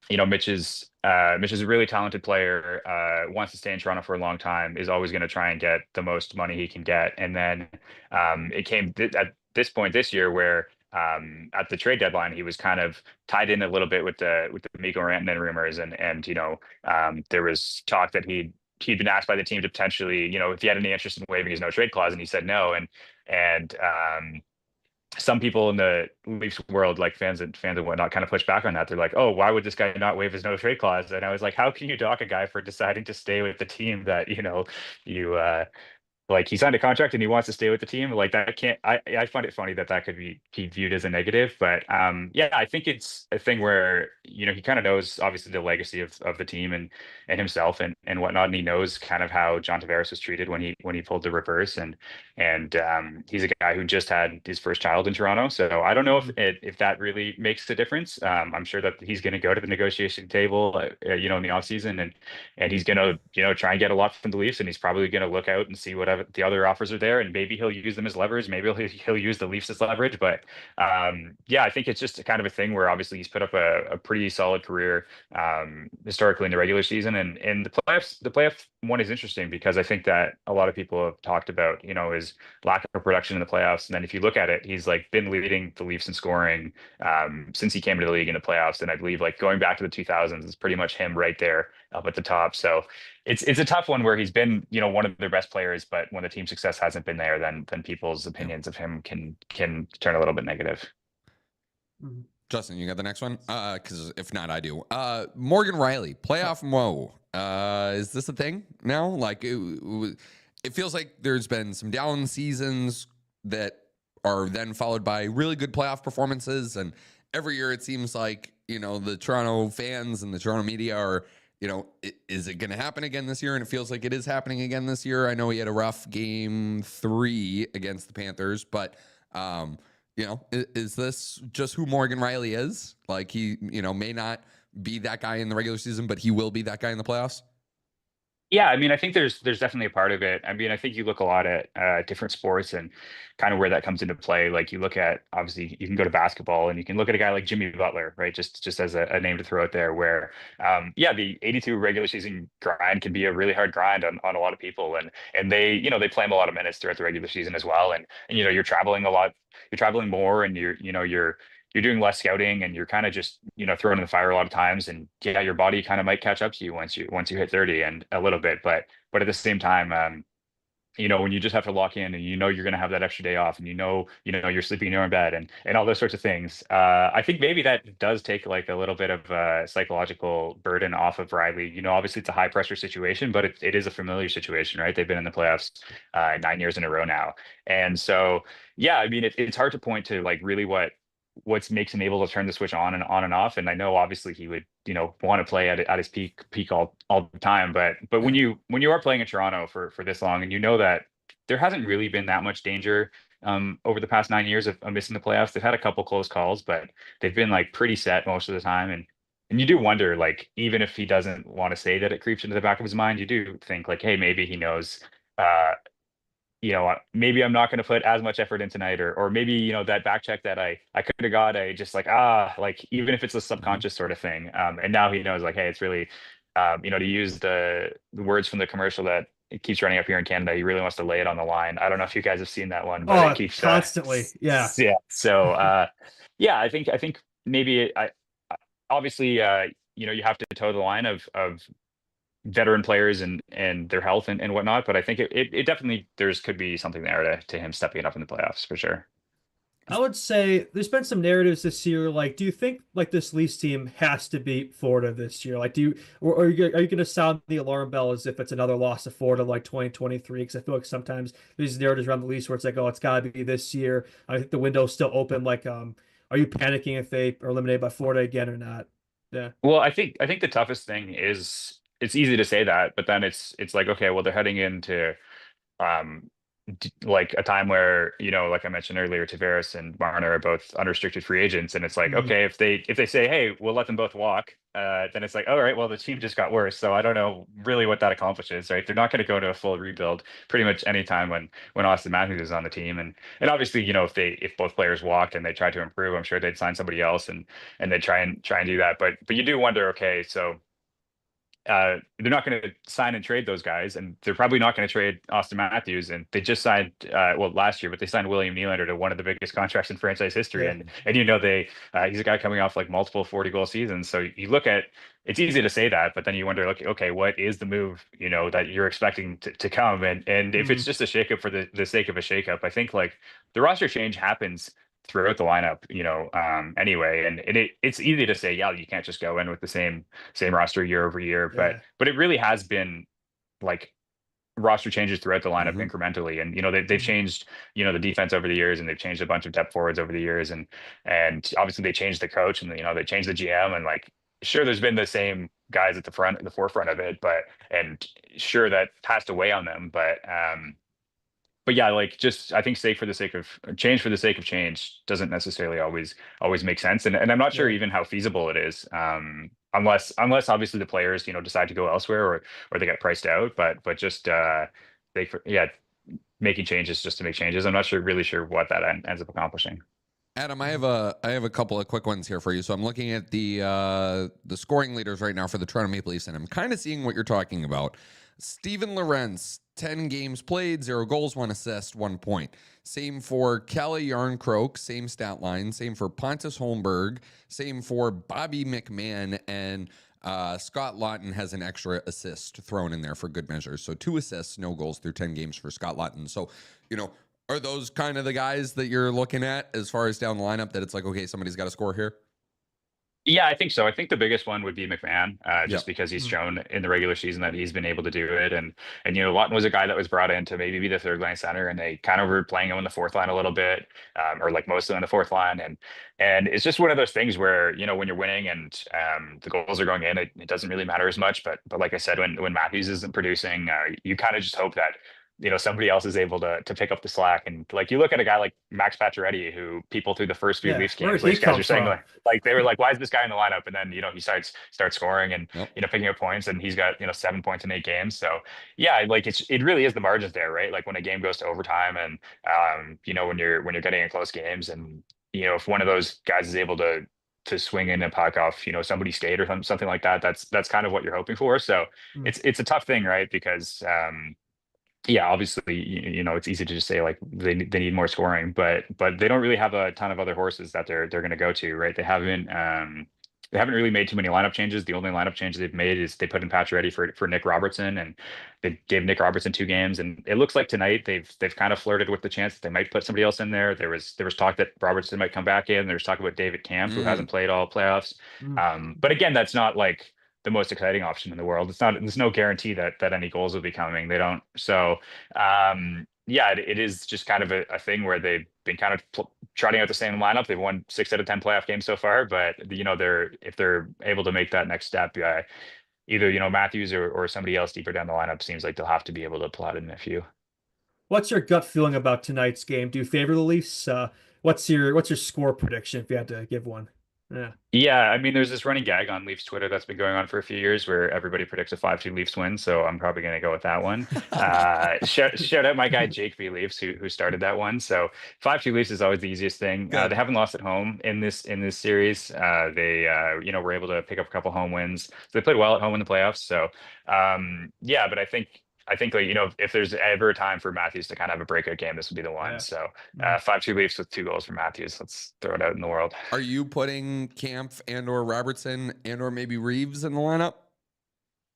Mitch is a really talented player, wants to stay in Toronto for a long time, is always going to try and get the most money he can get. And then it came at this point this year where at the trade deadline he was kind of tied in a little bit with the Miko Rantanen rumors, and there was talk that he'd been asked by the team to potentially, if he had any interest in waiving his no trade clause, and he said no. And some people in the Leafs world, like fans and whatnot, kind of push back on that. They're like, "Oh, why would this guy not waive his no trade clause?" And I was like, "How can you dock a guy for deciding to stay with the team that you like he signed a contract and he wants to stay with the team like that can't I find it funny that that could be viewed as a negative, but yeah, I think it's a thing where he kind of knows obviously the legacy of the team and himself and whatnot, and he knows kind of how John Tavares was treated when he pulled the reverse, and he's a guy who just had his first child in Toronto, so I don't know if that really makes a difference. I'm sure that he's going to go to the negotiation table in the offseason, and he's going to try and get a lot from the Leafs, and he's probably going to look out and see whatever the other offers are there, and maybe he'll use them as leverage, maybe he'll use the Leafs as leverage. But yeah, I think it's just kind of a thing where obviously he's put up a pretty solid career historically in the regular season, and the playoff one is interesting because I think that a lot of people have talked about his lack of production in the playoffs, and then if you look at it, he's like been leading the Leafs in scoring since he came into the league in the playoffs, and I believe like going back to the 2000s, it's pretty much him right there up at the top. So it's a tough one where he's been one of their best players, but when the team success hasn't been there, then people's opinions of him can turn a little bit negative. Justin, you got the next one? Because if not, I do. Morgan Riley, playoff Mo. Is this a thing now? Like it feels like there's been some down seasons that are then followed by really good playoff performances, and every year it seems like the Toronto fans and the Toronto media are. Is it going to happen again this year? And it feels like it is happening again this year. I know he had a rough game 3 against the Panthers, but, is this just who Morgan Riley is? Like he, may not be that guy in the regular season, but he will be that guy in the playoffs? Yeah, I mean, I think there's definitely a part of it. I mean, I think you look a lot at different sports and kind of where that comes into play. Like you look at, obviously, you can go to basketball and you can look at a guy like Jimmy Butler, right? Just as a name to throw out there, where yeah, the 82 regular season grind can be a really hard grind on a lot of people, and they play him a lot of minutes throughout the regular season as well, and you're traveling a lot, you're traveling more, and you're doing less scouting, and you're kind of just thrown in the fire a lot of times, and yeah, your body kind of might catch up to you once you hit 30 and a little bit, but at the same time, when you just have to lock in, and you're going to have that extra day off, and you're sleeping in your own bed, and all those sorts of things, I think maybe that does take like a little bit of a psychological burden off of Riley. Obviously it's a high pressure situation, but it is a familiar situation, right? They've been in the playoffs 9 years in a row now, and so yeah, I mean it's hard to point to like really what makes him able to turn the switch on and off. And I know obviously he would, want to play at his peak all the time. But when you are playing in Toronto for this long, and that there hasn't really been that much danger over the past 9 years of missing the playoffs. They've had a couple close calls, but they've been like pretty set most of the time. And you do wonder, like, even if he doesn't want to say that it creeps into the back of his mind, you do think like, hey, maybe he knows maybe I'm not going to put as much effort in tonight, or maybe, that back check that I could have got, I just like, even if it's a subconscious sort of thing. And now he knows like, hey, it's really, to use the words from the commercial that it keeps running up here in Canada, he really wants to lay it on the line. I don't know if you guys have seen that one, but it keeps constantly. Yeah. Yeah. So, yeah, I think maybe obviously, you have to toe the line of veteran players and their health and whatnot, but I think it definitely could be something there to him stepping up in the playoffs for sure. I would say there's been some narratives this year. Like, do you think like this Leafs team has to beat Florida this year? Like, or are you going to sound the alarm bell as if it's another loss to Florida like 2023? Because I feel like sometimes there's narratives around the Leafs where it's like, oh, it's got to be this year. I think the window's still open. Like, are you panicking if they are eliminated by Florida again or not? Yeah. Well, I think the toughest thing is it's easy to say that, but then it's like, okay, well, they're heading into like a time where, like I mentioned earlier, Tavares and Marner are both unrestricted free agents, and it's like, okay, if they say, hey, we'll let them both walk, then it's like, all right, well, the team just got worse, so I don't know really what that accomplishes, right? They're not going to go to a full rebuild pretty much any time when Austin Matthews is on the team, and obviously, if both players walked and they tried to improve, I'm sure they'd sign somebody else and they try and do that, but you do wonder, okay, so they're not going to sign and trade those guys, and they're probably not going to trade Austin Matthews. And they just signed, last year, but they signed William Nylander to one of the biggest contracts in franchise history. Yeah. And he's a guy coming off like multiple 40-goal seasons. So you look at, it's easy to say that, but then you wonder, okay, what is the move, that you're expecting to come? And if it's just a shakeup for the sake of a shakeup, I think like the roster change happens throughout the lineup, anyway. And it's easy to say, yeah, you can't just go in with the same roster year over year, but it really has been like roster changes throughout the lineup incrementally. And, they've changed, the defense over the years, and they've changed a bunch of depth forwards over the years. And obviously they changed the coach, and, they changed the GM, and like, sure, there's been the same guys at the forefront of it, and sure, that has to weigh on them. But yeah, like, just I think for the sake of change doesn't necessarily always make sense, and I'm not sure even how feasible it is, unless obviously the players decide to go elsewhere, or they get priced out. But just making changes just to make changes, I'm not really sure what that ends up accomplishing. Adam, I have a couple of quick ones here for you. So I'm looking at the scoring leaders right now for the Toronto Maple Leafs, and I'm kind of seeing what you're talking about. Steven Lorentz, 10 games played, 0 goals, 1 assist, 1 point. Same for Kalle Järnkrok, same stat line. Same for Pontus Holmberg. Same for Bobby McMahon. And Scott Laughton has an extra assist thrown in there for good measure. So 2 assists, no goals through 10 games for Scott Laughton. So, are those kind of the guys that you're looking at as far as down the lineup, that it's like, okay, somebody's got to score here? Yeah, I think so. I think the biggest one would be McMahon, just because he's shown in the regular season that he's been able to do it. And Laughton was a guy that was brought in to maybe be the third line center, and they kind of were playing him on the fourth line a little bit, or like mostly on the fourth line. And it's just one of those things where, when you're winning and the goals are going in, it doesn't really matter as much. But like I said, when Matthews isn't producing, you kind of just hope that somebody else is able to pick up the slack. And like, you look at a guy like Max Pacioretty, who people through the first few Leafs games, like, guys are saying like they were like, why is this guy in the lineup? And then he starts scoring and picking up points, and he's got 7 points in 8 games. So yeah, like it really is the margins there, right? Like when a game goes to overtime, and when you're getting in close games, and if one of those guys is able to swing in a puck off somebody's skate or something like that, that's kind of what you're hoping for. So it's a tough thing, right? Because yeah, obviously, it's easy to just say like they need more scoring, but they don't really have a ton of other horses that they're going to go to, right? They haven't really made too many lineup changes. The only lineup change they've made is they put in Pacioretty for Nick Robertson, and they gave Nick Robertson 2 games. And it looks like tonight they've kind of flirted with the chance that they might put somebody else in there. There was talk that Robertson might come back in. There's talk about David Camp, who hasn't played all playoffs. But again, that's not like the most exciting option in the world. There's no guarantee that any goals will be coming. They don't. So yeah, it is just kind of a thing where they've been kind of trotting out the same lineup. They've won 6 out of 10 playoff games so far, but if they're able to make that next step, either Matthews or somebody else deeper down the lineup, seems like they'll have to be able to plot in a few. What's your gut feeling about tonight's game? Do you favor the Leafs? What's your score prediction if you had to give one? Yeah, I mean, there's this running gag on Leafs Twitter that's been going on for a few years where everybody predicts a 5-2 Leafs win, so I'm probably going to go with that one. Shout out my guy Jake V Leafs who started that one. So 5-2 Leafs is always the easiest thing. They haven't lost at home in this series. They were able to pick up a couple home wins. So they played well at home in the playoffs. So yeah, but I think like, if there's ever a time for Matthews to kind of have a breakout game, this would be the one. Yeah. So 5-2 Leafs with 2 goals for Matthews. Let's throw it out in the world. Are you putting Camp and/or Robertson and/or maybe Reeves in the lineup?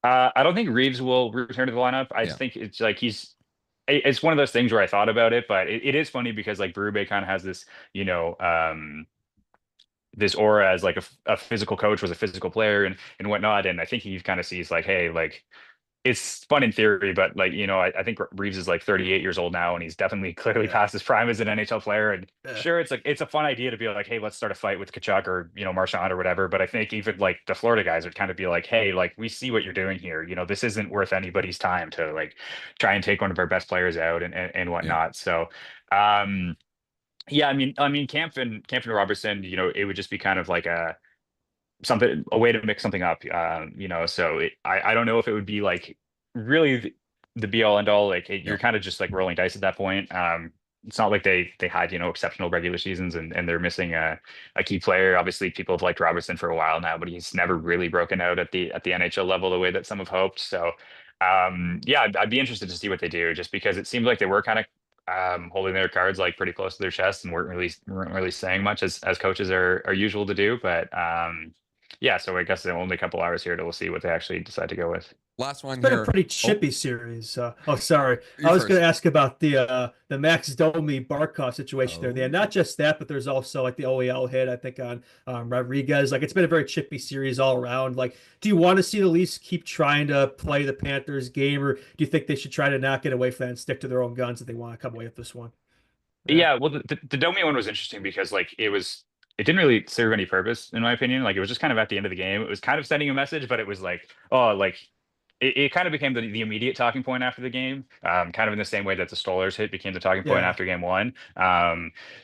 I don't think Reeves will return to the lineup. I think it's like it's one of those things where I thought about it, but it is funny because like Berube kind of has this, this aura as like a physical coach, was a physical player and whatnot. And I think he kind of sees like, hey, like, it's fun in theory, but like, I think Reeves is like 38 years old now, and he's definitely clearly past his prime as an NHL player. And sure, it's a fun idea to be like, hey, let's start a fight with Kachuk or Marchand or whatever. But I think even like the Florida guys would kind of be like, hey, like we see what you're doing here. This isn't worth anybody's time to like try and take one of our best players out and whatnot. So yeah, I mean, Camp and Robertson, it would just be kind of like a way to mix something up. So I don't know if it would be like really the be all end all. Like you're kind of just like rolling dice at that point. It's not like they had exceptional regular seasons and they're missing a key player. Obviously, people have liked Robertson for a while now, but he's never really broken out at the NHL level the way that some have hoped. So yeah, I'd be interested to see what they do, just because it seemed like they were kind of holding their cards like pretty close to their chest and weren't really saying much as coaches are usual to do. But yeah, so I guess only a couple hours here to we'll see what they actually decide to go with. Last one It's been here. a pretty chippy series. Sorry. You I was first. going to ask about the Max Domi Barkov situation there. Yeah, not just that, but there's also like the OEL hit, I think, on Rodriguez. Like it's been a very chippy series all around. Like, do you want to see the Leafs keep trying to play the Panthers game, or do you think they should try to not get away from that and stick to their own guns if they want to come away with this one? Yeah, well, the Domi one was interesting because like it didn't really serve any purpose in my opinion. Like it was just kind of at the end of the game. It was kind of sending a message, but it was like, oh, like it kind of became the immediate talking point after the game, kind of in the same way that the Stollers hit became the talking point after game one.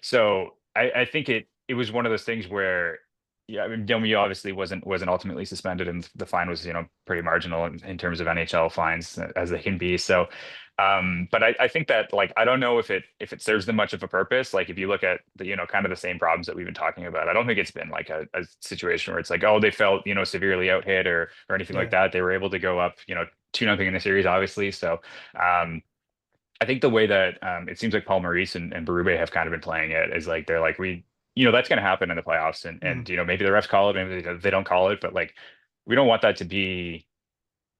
So I think it was one of those things where, yeah, I mean, Domi obviously wasn't ultimately suspended, and the fine was pretty marginal in terms of NHL fines as they can be. So, but I think that like I don't know if it serves them much of a purpose. Like if you look at the kind of the same problems that we've been talking about, I don't think it's been like a situation where it's like, oh, they felt severely out hit or anything like that. They were able to go up 2-0 in the series, obviously. So I think the way that it seems like Paul Maurice and Berube have kind of been playing it is like they're like that's going to happen in the playoffs, and maybe the refs call it, maybe they don't call it, but like we don't want that to be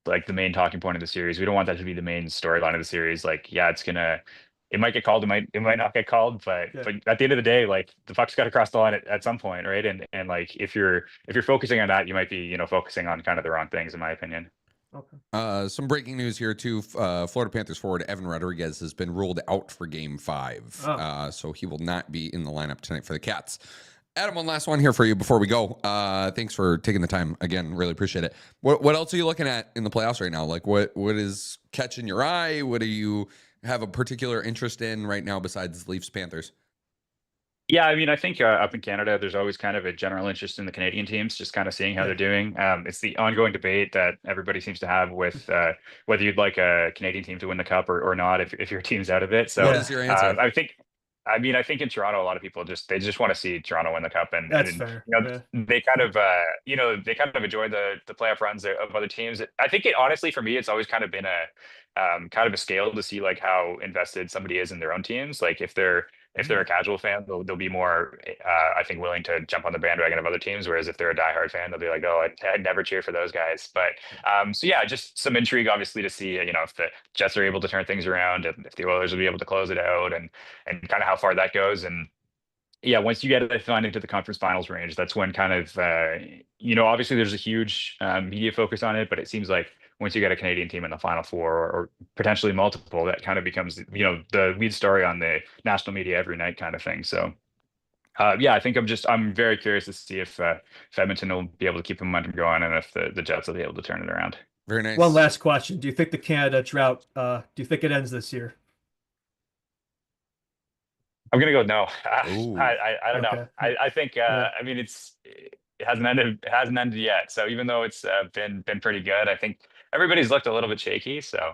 like the main talking point of the series. We don't want that to be the main storyline of the series. Like, yeah, it might get called, it might not get called, but at the end of the day, like the puck's got to cross the line at some point, right? And like if you're focusing on that, you might be focusing on kind of the wrong things, in my opinion. Okay. Some breaking news here too. Florida Panthers forward Evan Rodriguez has been ruled out for Game 5, so he will not be in the lineup tonight for the Cats. Adam, one last one here for you before we go. Thanks for taking the time again. Really appreciate it. What else are you looking at in the playoffs right now? Like what is catching your eye? What do you have a particular interest in right now besides Leafs Panthers? Yeah, I mean, I think up in Canada, there's always kind of a general interest in the Canadian teams, just kind of seeing how they're doing. It's the ongoing debate that everybody seems to have with whether you'd like a Canadian team to win the cup or not if your team's out of it. So what is your answer? I think in Toronto, a lot of people just want to see Toronto win the cup, and That's fair. They kind of they kind of enjoy the playoff runs of other teams. I think honestly for me, it's always kind of been a kind of a scale to see like how invested somebody is in their own teams. Like if they're a casual fan, they'll be more, I think, willing to jump on the bandwagon of other teams. Whereas if they're a diehard fan, they'll be like, "Oh, I'd never cheer for those guys." But so yeah, just some intrigue, obviously, to see if the Jets are able to turn things around, and if the Oilers will be able to close it out, and kind of how far that goes. And yeah, once you get into the conference finals range, that's when kind of obviously there's a huge media focus on it, but it seems like once you get a Canadian team in the Final Four or potentially multiple, that kind of becomes the lead story on the national media every night kind of thing. So yeah, I think I'm very curious to see if Edmonton will be able to keep the momentum going, and if the Jets will be able to turn it around. Very nice. One last question: do you think the Canada drought? Do you think it ends this year? I'm gonna go no. I don't know. I think I mean it hasn't ended yet. So even though it's been pretty good, I think everybody's looked a little bit shaky. So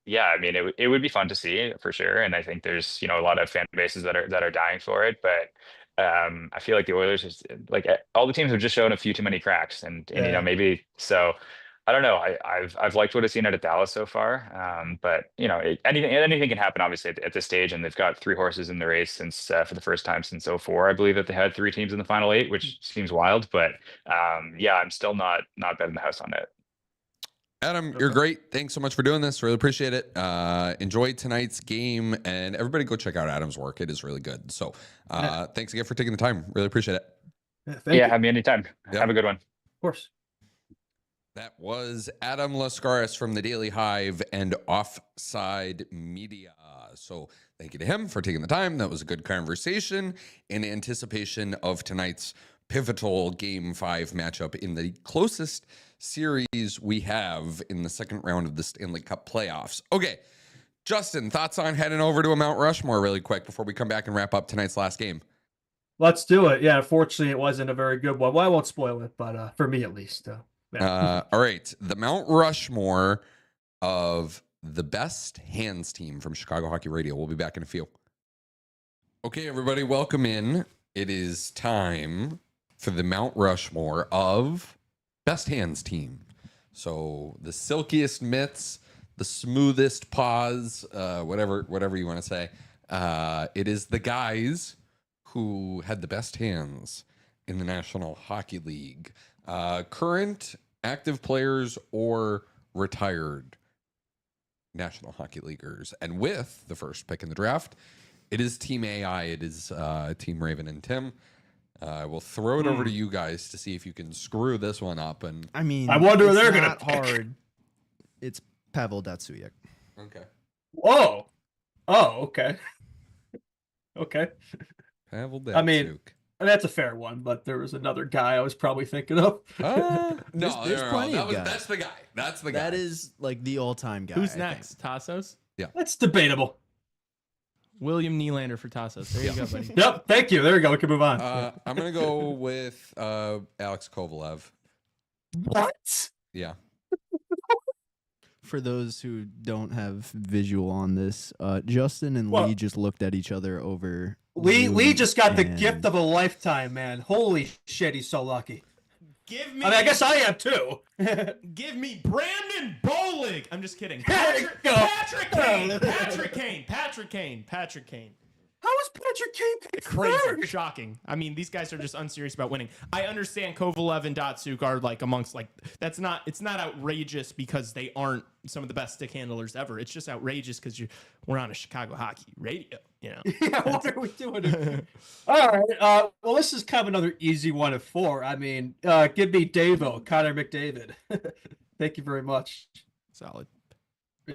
yeah, I mean it would be fun to see for sure. And I think there's a lot of fan bases that are dying for it. But I feel like the Oilers is like all the teams have just shown a few too many cracks, and maybe so. I don't know. I've liked what I've seen out of Dallas so far, but anything can happen obviously at this stage, and they've got 3 horses in the race since for the first time since '04. I believe that they had 3 teams in the final 8, which seems wild, but yeah, I'm still not betting the house on it. Adam, you're great. Thanks so much for doing this. Really appreciate it. Enjoy tonight's game, and everybody go check out Adam's work. It is really good. So thanks again for taking the time. Really appreciate it. Thank you. Have me anytime. Yep. Have a good one. Of course. That was Adam Laskaris from the Daily Hive and Offside Media. So thank you to him for taking the time. That was a good conversation in anticipation of tonight's pivotal Game 5 matchup in the closest series we have in the second round of the Stanley Cup playoffs. Okay, Justin, thoughts on heading over to a Mount Rushmore really quick before we come back and wrap up tonight's last game? Let's do it. Yeah, unfortunately, it wasn't a very good one. Well, I won't spoil it, but for me at least. All right. The Mount Rushmore of the best hands team from Chicago Hockey Radio. We'll be back in a few. Okay, everybody, welcome in. It is time for the Mount Rushmore of best hands team. So the silkiest mitts, the smoothest paws, whatever you want to say. It is the guys who had the best hands in the National Hockey League. Current active players or retired National Hockey Leaguers. And with the first pick in the draft, it is Team AI. It is Team Raven and Tim. We'll throw it over to you guys to see if you can screw this one up. And I mean, I wonder who they're it's gonna not hard. It's Pavel Datsyuk. okay, Whoa. Oh, okay. Okay. Pavel Datsyuk. I mean, that's a fair one, but there was another guy I was probably thinking of. No, There's plenty of guys. That's the guy. That's the guy. That is like the all-time guy. Who's I next? Tassos? That's debatable. William Nylander for Tassos. There you go, buddy. Yep. Thank you. There we go. We can move on. I'm gonna go with Alex Kovalev. What? Yeah. For those who don't have visual on this, Justin and Well- Lee just looked at each other over. Lee Zoom, just got the and gift of a lifetime, man. Holy shit, he's so lucky. Give me. I mean, I guess I am too. Give me Brandon Bolig. I'm just kidding. There you go. Patrick Kane. Patrick Kane. Patrick Kane. Patrick Kane. How is Patrick Kane picked Crazy, third? shocking. I mean, these guys are just unserious about winning. I understand Kovalev and Datsyuk are like amongst like it's not outrageous because they aren't some of the best stick handlers ever. It's just outrageous because we're on a Chicago Hockey Radio, you know. Yeah, what are we doing? All right. Well, this is kind of another easy one of four. I mean, give me Davo, Connor McDavid. Thank you very much. Solid.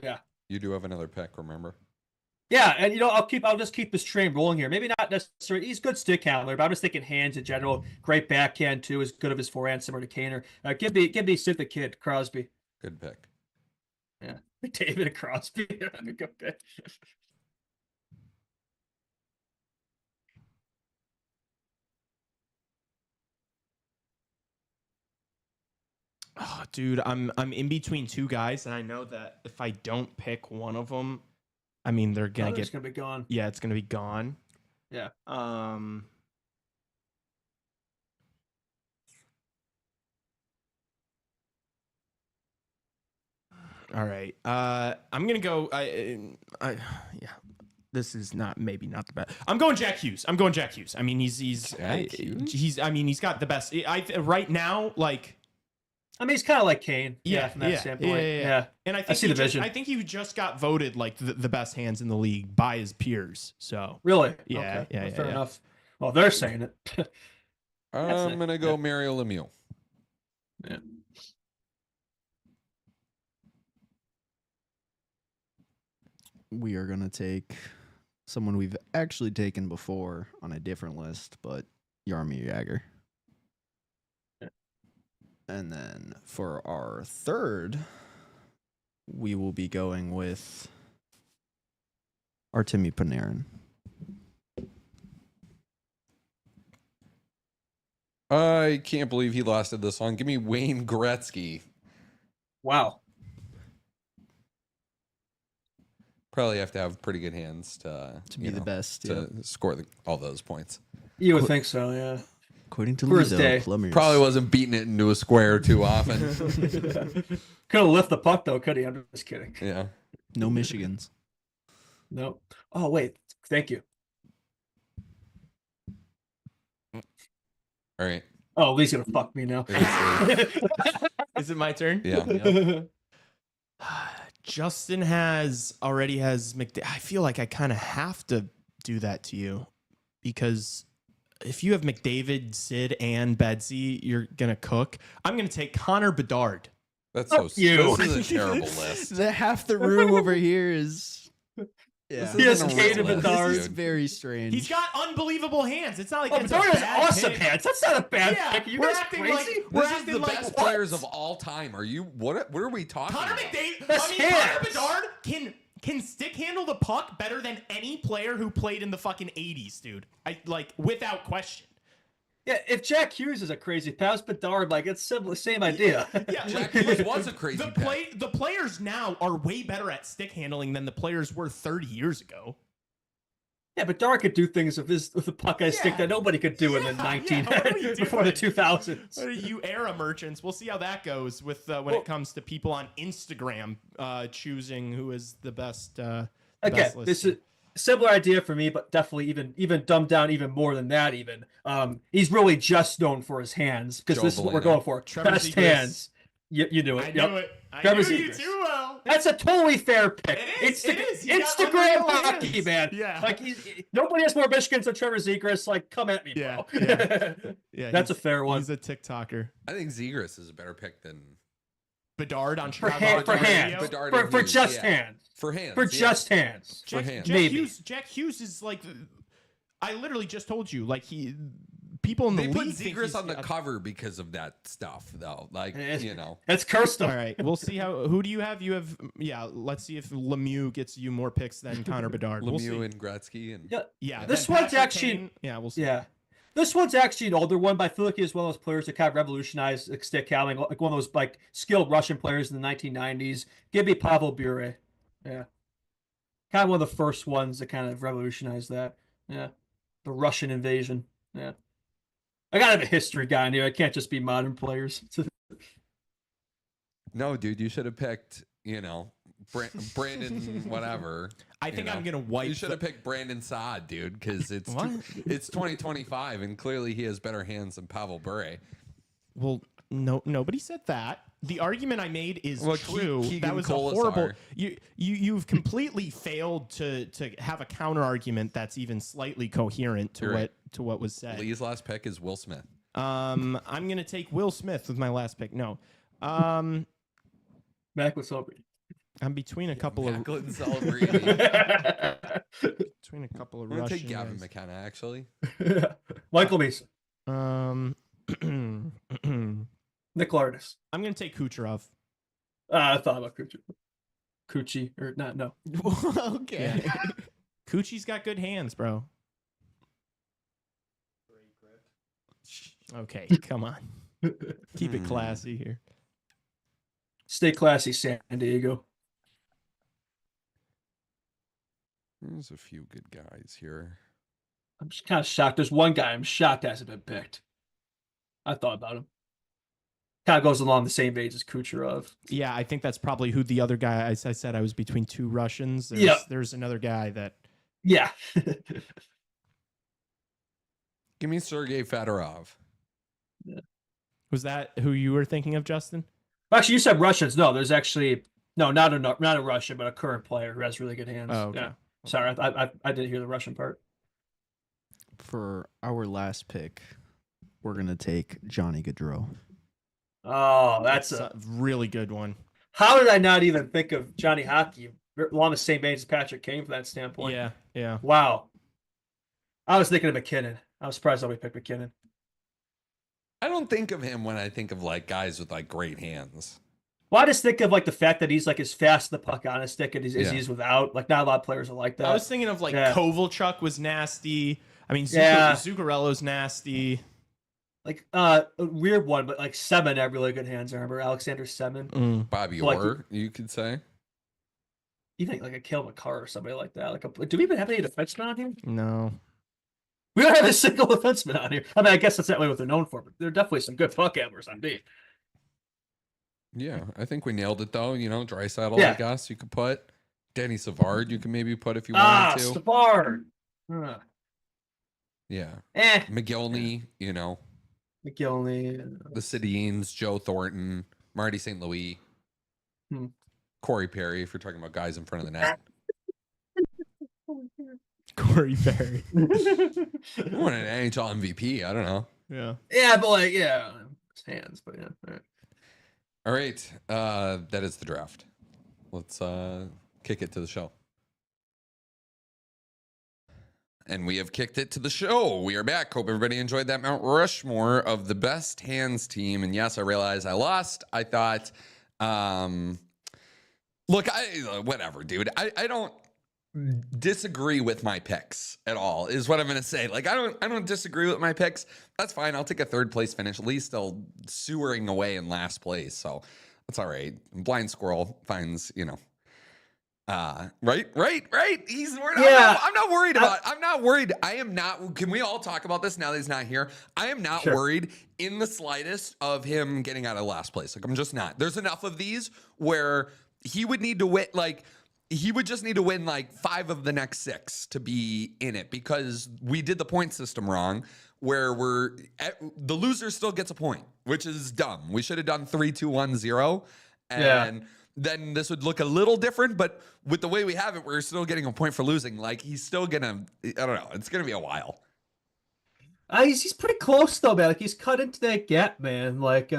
Yeah. You do have another pick, remember? Yeah, and you know, I'll just keep this train rolling here. Maybe not necessarily. He's a good stick handler, but I'm just thinking hands in general. Great backhand too, as good of his forehand, similar to Kaner. Give me Sid the Kid, Crosby. Good pick. Yeah, David and Crosby. Good pick. Oh, dude, I'm in between two guys, and I know that if I don't pick one of them, I mean they're gonna It's gonna be gone. Yeah, it's gonna be gone. Yeah. All right. I'm gonna go. Yeah. This is maybe not the best. I'm going Jack Hughes. I mean, he's got the best. Right now, like. I mean, he's kind of like Kane. From that standpoint. Yeah. And I think I see the vision. I think he just got voted like the best hands in the league by his peers. So. Really? Yeah. Okay. Yeah. Well, fair enough. Well, they're saying it. I'm going to go Mario Lemieux. Yeah. We are going to take someone we've actually taken before on a different list, but Jaromir Jagr. And then for our third, we will be going with Artemi Panarin. I can't believe he lasted this long. Give me Wayne Gretzky. Wow. Probably have to have pretty good hands to be the best, to score all those points. You would think so, yeah. According to First Lido, day. Plumbers. Probably wasn't beating it into a square too often. Could have lifted the puck though, could he? I'm just kidding. Yeah. No Michigans. No. Oh wait. Thank you. All right. Oh, Lee's gonna fuck me now. Is it my turn? Yeah. Justin already has McDavid. I feel like I kind of have to do that to you because if you have McDavid, Sid, and Bedsy, you're gonna cook. I'm gonna take Connor Bedard. That's so you. This is a terrible list. Half the room over here is. Yeah, This He has isn't a real Kane list, Bedard. this is dude. very strange. He's got unbelievable hands. It's not like it's Bedard a has bad awesome pick. hands. That's not a bad Yeah, pick. Are you we're guys acting crazy? like we're This is acting the like best what? players of all time. Are you what are we talking Connor about? McDavid. Best I mean, Connor hands. Bedard can stick handle the puck better than any player who played in the fucking 80s, dude. Without question. Yeah, if Jack Hughes is a crazy pass, Bedard, like it's similar, same idea. Yeah, Jack Hughes was a crazy pick. the players now are way better at stick handling than the players were 30 years ago. Yeah, Bedard could do things with the puck I stick that nobody could do in the 19 what are you before the doing? 2000s. What are you era merchants? We'll see how that goes with when it comes to people on Instagram choosing who is the best. Again, best this list. is a similar idea for me, but definitely even dumbed down even more than that. Even he's really just known for his hands because Joe this is what we're Veleno. going for. Trevor Best Zegras. hands. You do it. I Yep. knew it. I Trevor knew you Zegras. too well. That's a totally fair pick. It is, it is. He's got Instagram unreal hockey, hands. man. Yeah. Like nobody has more Michigans than Trevor Zegras. Like, come at me, bro. Yeah, That's a fair one. He's a TikToker. I think Zegras is a better pick than Bedard on For, Chicago for Radio. hands. Bedard For, and for Hughes, just yeah. hands. for hands. For yeah. just hands. For hands. Maybe. Jack Hughes is like, I literally just told you, like people in the They league put think Zegras he's- on the cover because of that stuff, though. Like, you know. That's cursed him. All right, we'll see who do you have? You have, let's see if Lemieux gets you more picks than Connor Bedard. We'll see. Lemieux and Gretzky and Yeah. Yeah, This then one's Patrick actually Kane. Yeah, we'll see. Yeah. This one's actually an older one, but I feel like he's one of those players that kind of revolutionized like, stick handling, like one of those like skilled Russian players in the 1990s. Give me Pavel Bure. Yeah. Kind of one of the first ones that kind of revolutionized that. Yeah. The Russian invasion. Yeah. I gotta have a history guy in here. I can't just be modern players. No, dude, you should have picked, Brandon whatever. I think I'm gonna wipe. You should have picked Brandon Saad, dude, because it's What? it's 2025 and clearly he has better hands than Pavel Bure. Well, no, nobody said that. The argument I made is Well, true. Keegan That was a Colasar. horrible. You've completely failed to have a counter argument that's even slightly coherent to You're right. what was said. Lee's last pick is Will Smith. I'm gonna take Will Smith with my last pick. No, Mac was celebrating. I'm between a couple of Macklin celebrating. between a couple of I'm gonna Russian take Gavin guys. McKenna, actually. Michael Mason. I'm Nick Lardis. gonna take Kucherov. I thought about Coochie. Or not, no. Okay. Coochie's got good hands, bro. Okay, come on. Keep it classy here. Stay classy, San Diego. There's a few good guys here. I'm just kind of shocked. There's one guy I'm shocked hasn't been picked. I thought about him. Kind of goes along the same age as Kucherov. Yeah, I think that's probably who the other guy. I said I was between two Russians. There's another guy that. Yeah. Give me Sergei Fedorov. Was that who you were thinking of, Justin? Actually, you said Russians. No, there's actually not a Russian, but a current player who has really good hands. Oh, okay. Yeah. Sorry, I didn't hear the Russian part. For our last pick, we're gonna take Johnny Gaudreau. Oh, that's a really good one. How did I not even think of Johnny Hockey along the same age as Patrick Kane from that standpoint? Yeah. Wow. I was thinking of McKinnon. I was surprised that we picked McKinnon. I don't think of him when I think of like guys with like great hands. Well, I just think of like the fact that he's like as fast as the puck on his stick as Yeah. he is without. Like not a lot of players are like that. I was thinking of like Kovalchuk was nasty. I mean, Yeah. Zuccarello's nasty. Like a weird one, but like Semin had really good hands. I remember Alexander Semin. Bobby Like- Orr, you could say. Even like a Kale McCarr or somebody like that. Like, do we even have any defensemen on here? No. We don't have a single defenseman on here. I mean, I guess that's that way what they're known for, but there are definitely some good puck handlers on D. Yeah, I think we nailed it though. Draisaitl, Yeah. I guess you could put. Danny Savard, you can maybe put if you Ah, wanted to. Savard. Yeah. Eh. McGillney, McGillney. the Sedines, Joe Thornton, Marty St. Louis, Corey Perry, if you're talking about guys in front of the net. Corey Perry. Won an NHL MVP. I don't know. Yeah. Yeah, but like, yeah, his hands, but yeah. All right. All right. That is the draft. Let's kick it to the show. And we have kicked it to the show. We are back. Hope everybody enjoyed that Mount Rushmore of the best hands team. And yes, I realized I lost. I thought, look, whatever, dude. I don't disagree with my picks at all, is what I'm going to say. Like, I don't disagree with my picks. That's fine. I'll take a third place finish. At least still sewering away in last place. So that's all right. Blind squirrel finds, right. I'm not worried about. I'm not worried. I am not. Can we all talk about this now that he's not here? I am not worried in the slightest of him getting out of last place. Like, I'm just not. There's enough of these where he would need to win. Like, he would just need to win like 5 of the next 6 to be in it, because we did the point system wrong, where the loser still gets a point, which is dumb. We should have done 3, 2, 1, 0, and then this would look a little different. But with the way we have it, we're still getting a point for losing. Like, he's still gonna, I don't know, it's gonna be a while. He's pretty close though, man. Like, he's cut into that gap, man. Like,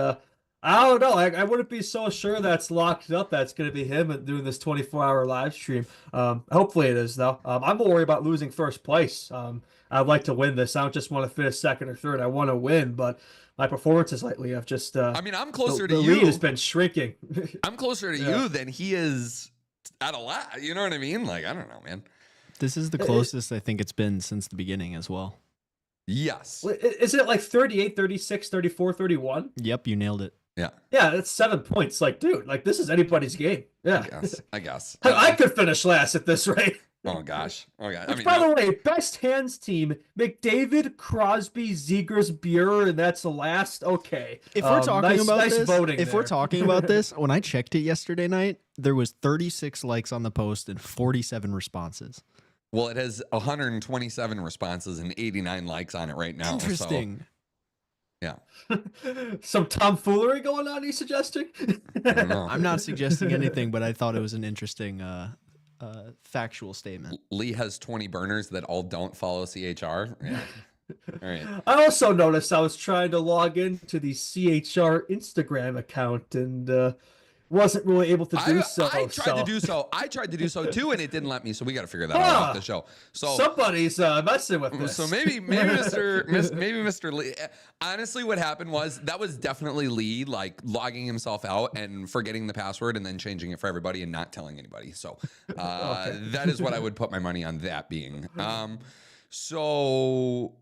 I don't know. I wouldn't be so sure that's locked up. That's going to be him doing this 24-hour live stream. Hopefully it is, though. I'm more worried about losing first place. I'd like to win this. I don't just want to finish second or third. I want to win, but my performances lately have just... I mean, I'm closer to you. The lead has been shrinking. I'm closer to you than he is at a lot. You know what I mean? Like, I don't know, man. This is the closest I think it's been since the beginning as well. Yes. Is it like 38, 36, 34, 31? Yep, you nailed it. Yeah. Yeah, that's 7 points. Like, dude, like, this is anybody's game. Yeah. I guess. I could finish last at this rate. Oh, gosh. Oh, God. Which, by the way, best hands team, McDavid, Crosby, Zegers, Buehler, and that's the last. Okay. If we're talking about nice this, voting if there. we're talking about this, when I checked it yesterday night, there was 36 likes on the post and 47 responses. Well, it has 127 responses and 89 likes on it right now. Interesting. So, yeah. Some tomfoolery going on, you suggesting? I don't know. I'm not suggesting anything, but I thought it was an interesting factual statement. Lee has 20 burners that all don't follow CHR. Yeah. All right. I also noticed I was trying to log into the CHR Instagram account and wasn't really able to do so. I tried to do so. I tried to do so too, and it didn't let me. So we got to figure that out off the show. So somebody's messing with this. So maybe Mr. Lee. Honestly, what happened was that was definitely Lee, like logging himself out and forgetting the password and then changing it for everybody and not telling anybody. So that is what I would put my money on that being. So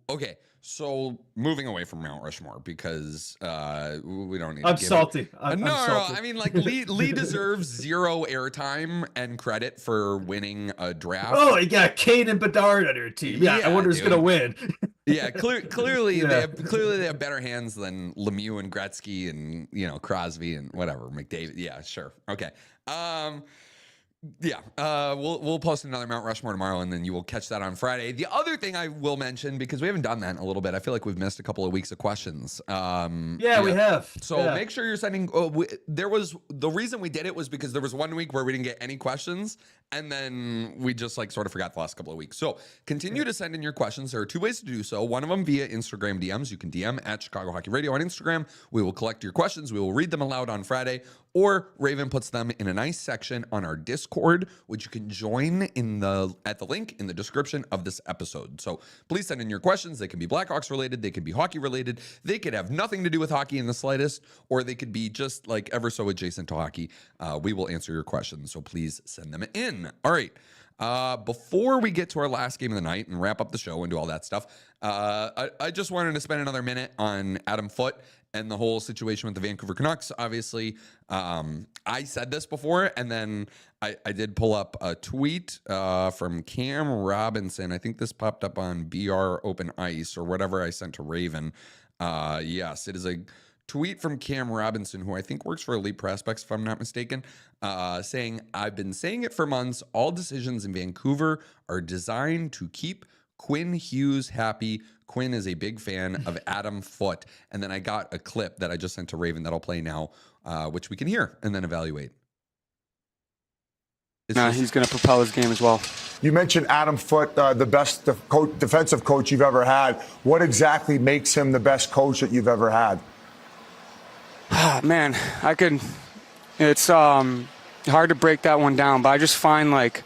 moving away from Mount Rushmore, because we don't need to I'm salty. I'm no, salty. I mean, like, Lee deserves 0 airtime and credit for winning a draft. Oh, you got Kane and Bedard on your team. Yeah, I wonder who's going to win. Yeah, clearly they have better hands than Lemieux and Gretzky and, Crosby and whatever, McDavid. Yeah, sure. Okay. We'll post another Mount Rushmore tomorrow, and then you will catch that on Friday. The other thing I will mention, because we haven't done that in a little bit, I feel like we've missed a couple of weeks of questions. We have. So make sure you're sending. The reason we did it was because there was 1 week where we didn't get any questions, and then we just sort of forgot the last couple of weeks. So continue to send in your questions. There are 2 ways to do so. One of them via Instagram DMs. You can DM at Chicago Hockey Radio on Instagram. We will collect your questions. We will read them aloud on Friday. Or Raven puts them in a nice section on our Discord, which you can join at the link in the description of this episode. So please send in your questions. They can be Blackhawks related. They can be hockey related. They could have nothing to do with hockey in the slightest, or they could be just ever so adjacent to hockey. We will answer your questions. So please send them in. All right. Before we get to our last game of the night and wrap up the show and do all that stuff, I just wanted to spend another minute on Adam Foote and the whole situation with the Vancouver Canucks. Obviously, I said this before, and then I did pull up a tweet from Cam Robinson. I think this popped up on BR Open Ice or whatever I sent to Raven. Yes, it is a tweet from Cam Robinson, who I think works for Elite Prospects, if I'm not mistaken, saying, "I've been saying it for months. All decisions in Vancouver are designed to keep Quinn Hughes happy. Quinn is a big fan of Adam Foote." And then I got a clip that I just sent to Raven that I'll play now, which we can hear and then evaluate. He's going to propel his game as well. You mentioned Adam Foote, the best defensive coach you've ever had. What exactly makes him the best coach that you've ever had? Man, it's hard to break that one down, but I just find like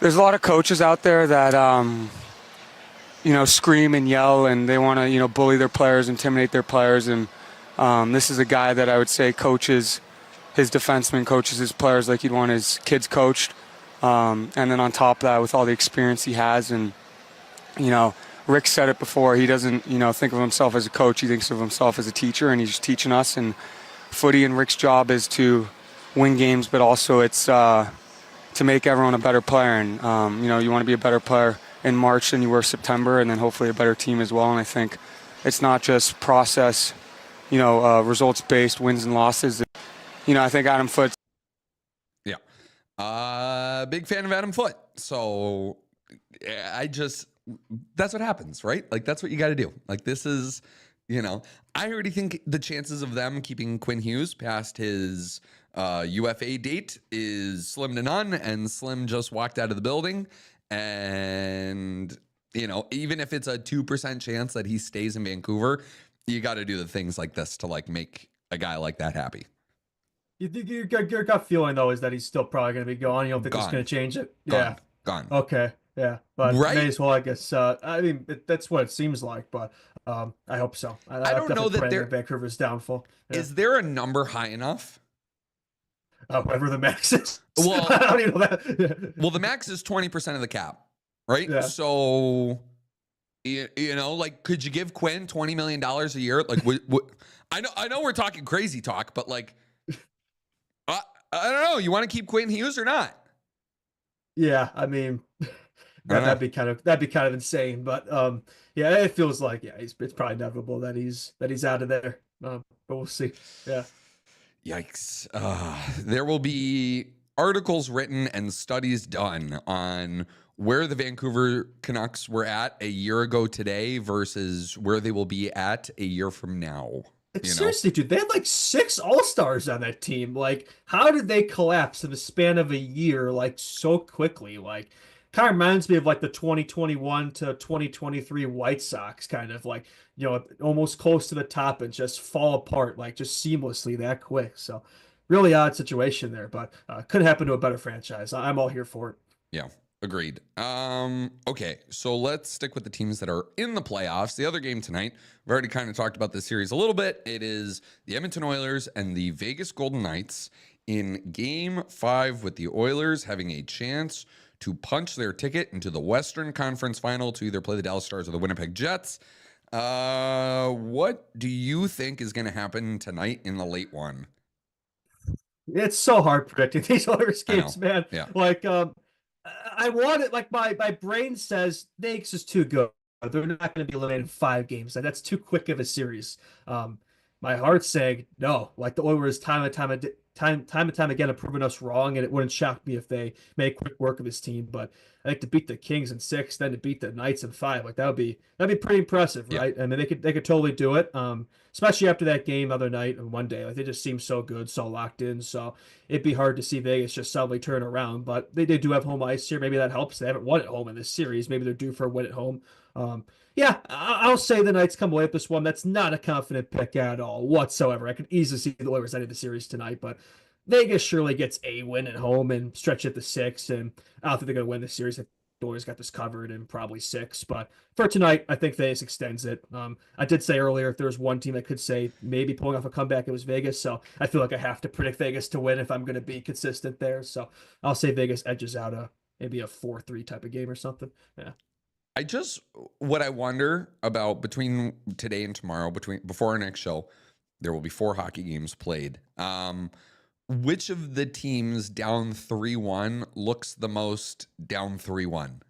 there's a lot of coaches out there that scream and yell, and they want to bully their players, intimidate their players, and this is a guy that I would say coaches his defensemen, coaches his players like he'd want his kids coached, and then on top of that, with all the experience he has, and Rick said it before, he doesn't think of himself as a coach, he thinks of himself as a teacher, and he's just teaching us. And footy and Rick's job is to win games, but also it's to make everyone a better player. And you want to be a better player in March than you were September, and then hopefully a better team as well. And I think it's not just process, results-based wins and losses. I think Adam Foote. Yeah. Big fan of Adam Foote. So that's what happens, right? Like, that's what you got to do. Like, this is, I already think the chances of them keeping Quinn Hughes past his UFA date is slim to none, and Slim just walked out of the building. And, even if it's a 2% chance that he stays in Vancouver, you got to do the things like this to like make a guy like that happy. You think your gut feeling though is that he's still probably going to be gone? You don't think it's going to change it? Gone. Okay. Yeah, but right? may as well, I guess. I mean, that's what it seems like, but I hope so. I don't know that Vancouver's downfall. Yeah. Is there a number high enough? Whatever the max is. Well, I don't even know that. Well, the max is 20% of the cap, right? Yeah. So, like, could you give Quinn $20 million a year? Like, I know we're talking crazy talk, but like, I don't know. You want to keep Quinn Hughes or not? Yeah, I mean. That'd be kind of insane, but yeah, it feels like it's probably inevitable that he's out of there. But we'll see. Yeah. Yikes! There will be articles written and studies done on where the Vancouver Canucks were at a year ago today versus where they will be at a year from now. Seriously, dude, they had like 6 All-Stars on that team. Like, how did they collapse in the span of a year, like so quickly? Like, kind of reminds me of like the 2021 to 2023 White Sox, kind of like, almost close to the top and just fall apart, like just seamlessly that quick. So really odd situation there, but could happen to a better franchise. I'm all here for it. Yeah, agreed. Okay, so let's stick with the teams that are in the playoffs. The other game tonight, we've already kind of talked about this series a little bit. It is the Edmonton Oilers and the Vegas Golden Knights in Game 5, with the Oilers having a chance to punch their ticket into the Western Conference Final to either play the Dallas Stars or the Winnipeg Jets. What do you think is going to happen tonight in the late one? It's so hard predicting these Oilers games, man. Yeah. Like, I want it. Like my brain says Vegas is too good. They're not going to be eliminated in 5 games. Like, that's too quick of a series. My heart's saying no. Like, the Oilers time and time again have proven us wrong, and it wouldn't shock me if they made quick work of this team. But I think to beat the Kings in 6, then to beat the Knights in 5, like that'd be pretty impressive, right? I mean, they could totally do it. Especially after that game the other night and one day, like they just seem so good, so locked in. So it'd be hard to see Vegas just suddenly turn around. But they do have home ice here. Maybe that helps. They haven't won at home in this series. Maybe they're due for a win at home. Yeah, I'll say the Knights come away with this one. That's not a confident pick at all whatsoever. I could easily see the Oilers ending the series tonight, but Vegas surely gets a win at home and stretch it to 6. And I don't think they're going to win the series. The Oilers got this covered in probably 6. But for tonight, I think Vegas extends it. I did say earlier, if there was one team I could say maybe pulling off a comeback, it was Vegas. So I feel like I have to predict Vegas to win if I'm going to be consistent there. So I'll say Vegas edges out maybe a 4-3 type of game or something. Yeah. What I wonder about between today and tomorrow, before our next show, there will be 4 hockey games played. Which of the teams down 3-1 looks the most down 3-1?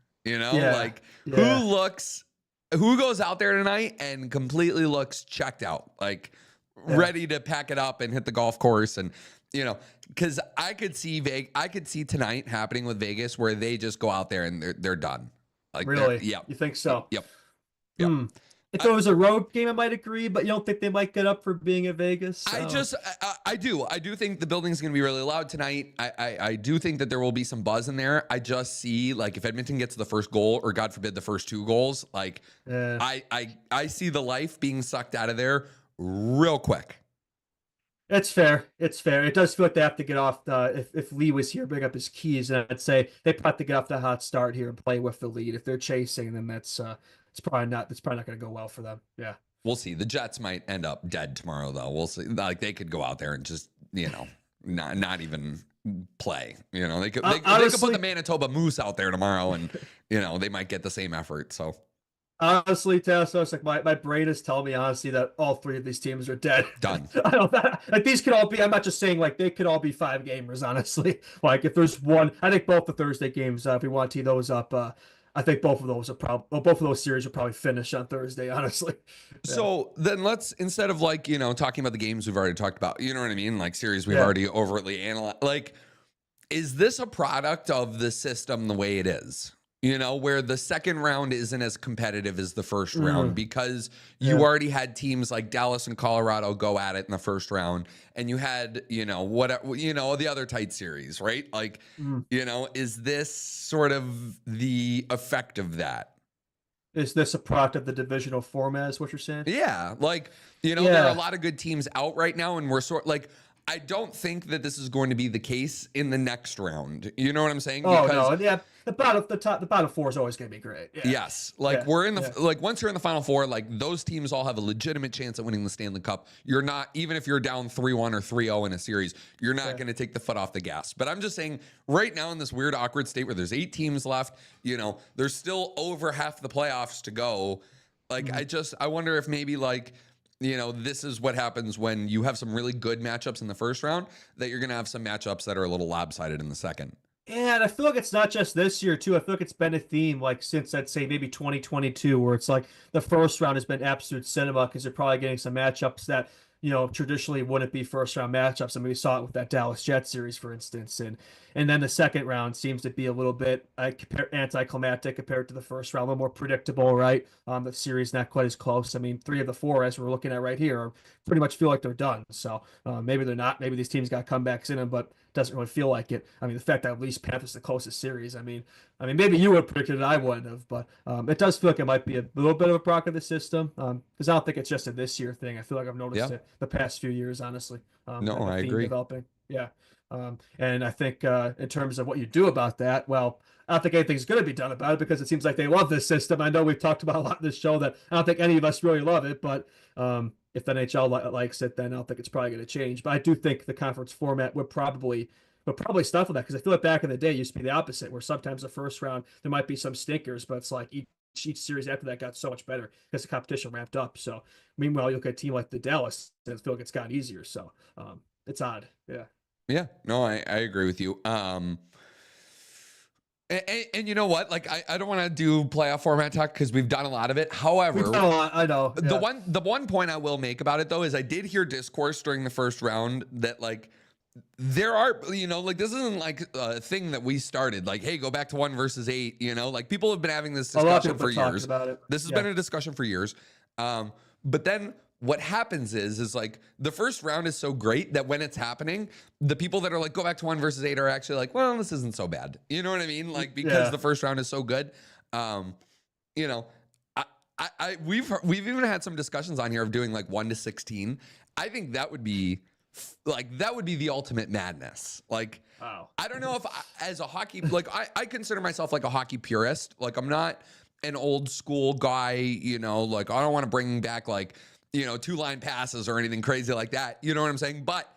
Who goes out there tonight and completely looks checked out, like ready to pack it up and hit the golf course. And, because I could see tonight happening with Vegas where they just go out there and they're done. Like, really? Yeah. You think so? Yep. If it was a road game, I might agree, but you don't think they might get up for being at Vegas? So. I do. I do think the building's going to be really loud tonight. I do think that there will be some buzz in there. I just see, like, if Edmonton gets the first goal, or God forbid the first 2 goals, like, I see the life being sucked out of there real quick. It's fair. It's fair. It does feel like they have to get off the. If Lee was here, bring up his keys, and I'd say they probably have to get off the hot start here and play with the lead. If they're chasing, then that's it's probably not. It's probably not going to go well for them. Yeah. We'll see. The Jets might end up dead tomorrow, though. We'll see. Like they could go out there and just not even play. They could put the Manitoba Moose out there tomorrow, and they might get the same effort. So. Honestly, Tassos, like my brain is telling me honestly that all three of these teams are dead. Done. I don't like these could all be. I'm not just saying like they could all be 5-gamers. Honestly, like if there's one, I think both the Thursday games. If we want to tee those up, I think both of those both of those series will probably finish on Thursday. Honestly. Yeah. So then let's instead of talking about the games we've already talked about, you know what I mean, like series we've already overtly analyzed. Like, is this a product of the system the way it is? Where the second round isn't as competitive as the first round because you already had teams like Dallas and Colorado go at it in the first round, and you had, the other tight series, right? Like, is this sort of the effect of that? Is this a product of the divisional format, is what you're saying? Yeah. Like, there are a lot of good teams out right now, and we're I don't think that this is going to be the case in the next round. You know what I'm saying? Oh, no. Yeah. The bottom four is always going to be great. Yeah. Yes. We're in the, once you're in the final four, those teams all have a legitimate chance at winning the Stanley Cup. You're not, even if you're down 3-1 or 3-0 in a series, you're not going to take the foot off the gas. But I'm just saying right now in this weird, awkward state where there's 8 teams left, there's still over half the playoffs to go. I wonder if maybe this is what happens when you have some really good matchups in the first round, that you're going to have some matchups that are a little lopsided in the second. Yeah, and I feel like it's not just this year, too. I feel like it's been a theme, since, I'd say, maybe 2022, where it's like the first round has been absolute cinema because they're probably getting some matchups that, traditionally wouldn't be first-round matchups. I mean, we saw it with that Dallas Jets series, for instance. And then the second round seems to be a little bit anticlimactic compared to the first round, a little more predictable, right? The series not quite as close. I mean, 3 of the 4, as we're looking at right here, pretty much feel like they're done. So maybe they're not. Maybe these teams got comebacks in them, but it doesn't really feel like it. I mean, the fact that at least Panthers the closest series. I mean, maybe you would have predicted it, I wouldn't have, but it does feel like it might be a little bit of a product of the system. Because I don't think it's just a this year thing. I feel like I've noticed it the past few years, honestly. No, I agree. Developing. Yeah. And I think in terms of what you do about that, well, I don't think anything's going to be done about it because it seems like they love this system. I know we've talked about a lot in this show that I don't think any of us really love it, but if the NHL likes it, then I don't think it's probably going to change. But I do think the conference format would probably stuff with that because I feel like back in the day it used to be the opposite, where sometimes the first round there might be some stinkers, but it's like each series after that got so much better because the competition ramped up. So meanwhile, you look at a team like the Dallas, and I feel like it's gotten easier. So it's odd. Yeah. Yeah, no, I agree with you. And you know what? I don't want to do playoff format talk because we've done a lot of it. However, we've done a lot, I know. Yeah. The one point I will make about it though is I did hear discourse during the first round that there are, this isn't a thing that we started. Hey, go back to 1 versus 8. People have been having this discussion for years. This has been a discussion for years. But then what happens is the first round is so great that when it's happening, the people that are go back to 1 versus 8 are actually well, this isn't so bad. You know what I mean? Because the first round is so good. We've even had some discussions on here of doing 1 to 16. I think that would be the ultimate madness. Wow. I don't know if as a hockey, I consider myself a hockey purist. I'm not an old school guy, I don't want to bring back 2-line passes or anything crazy like that. You know what I'm saying? But,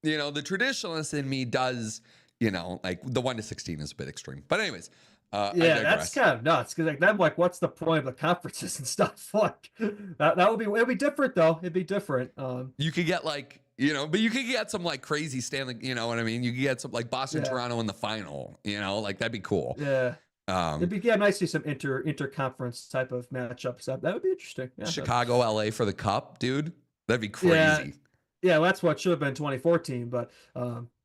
the traditionalist in me does, the 1 to 16 is a bit extreme. But anyways, that's kind of nuts because then what's the point of the conferences and stuff? That would be, it'd be different though. It'd be different. You could get but you could get some crazy Stanley, you know what I mean? You could get some Boston, Toronto in the final, that'd be cool. Yeah. It'd be nice to see some interconference type of matchups. That would be interesting. Yeah, Chicago, LA for the cup, dude. That'd be crazy. Yeah, well, that's what should have been 2014. But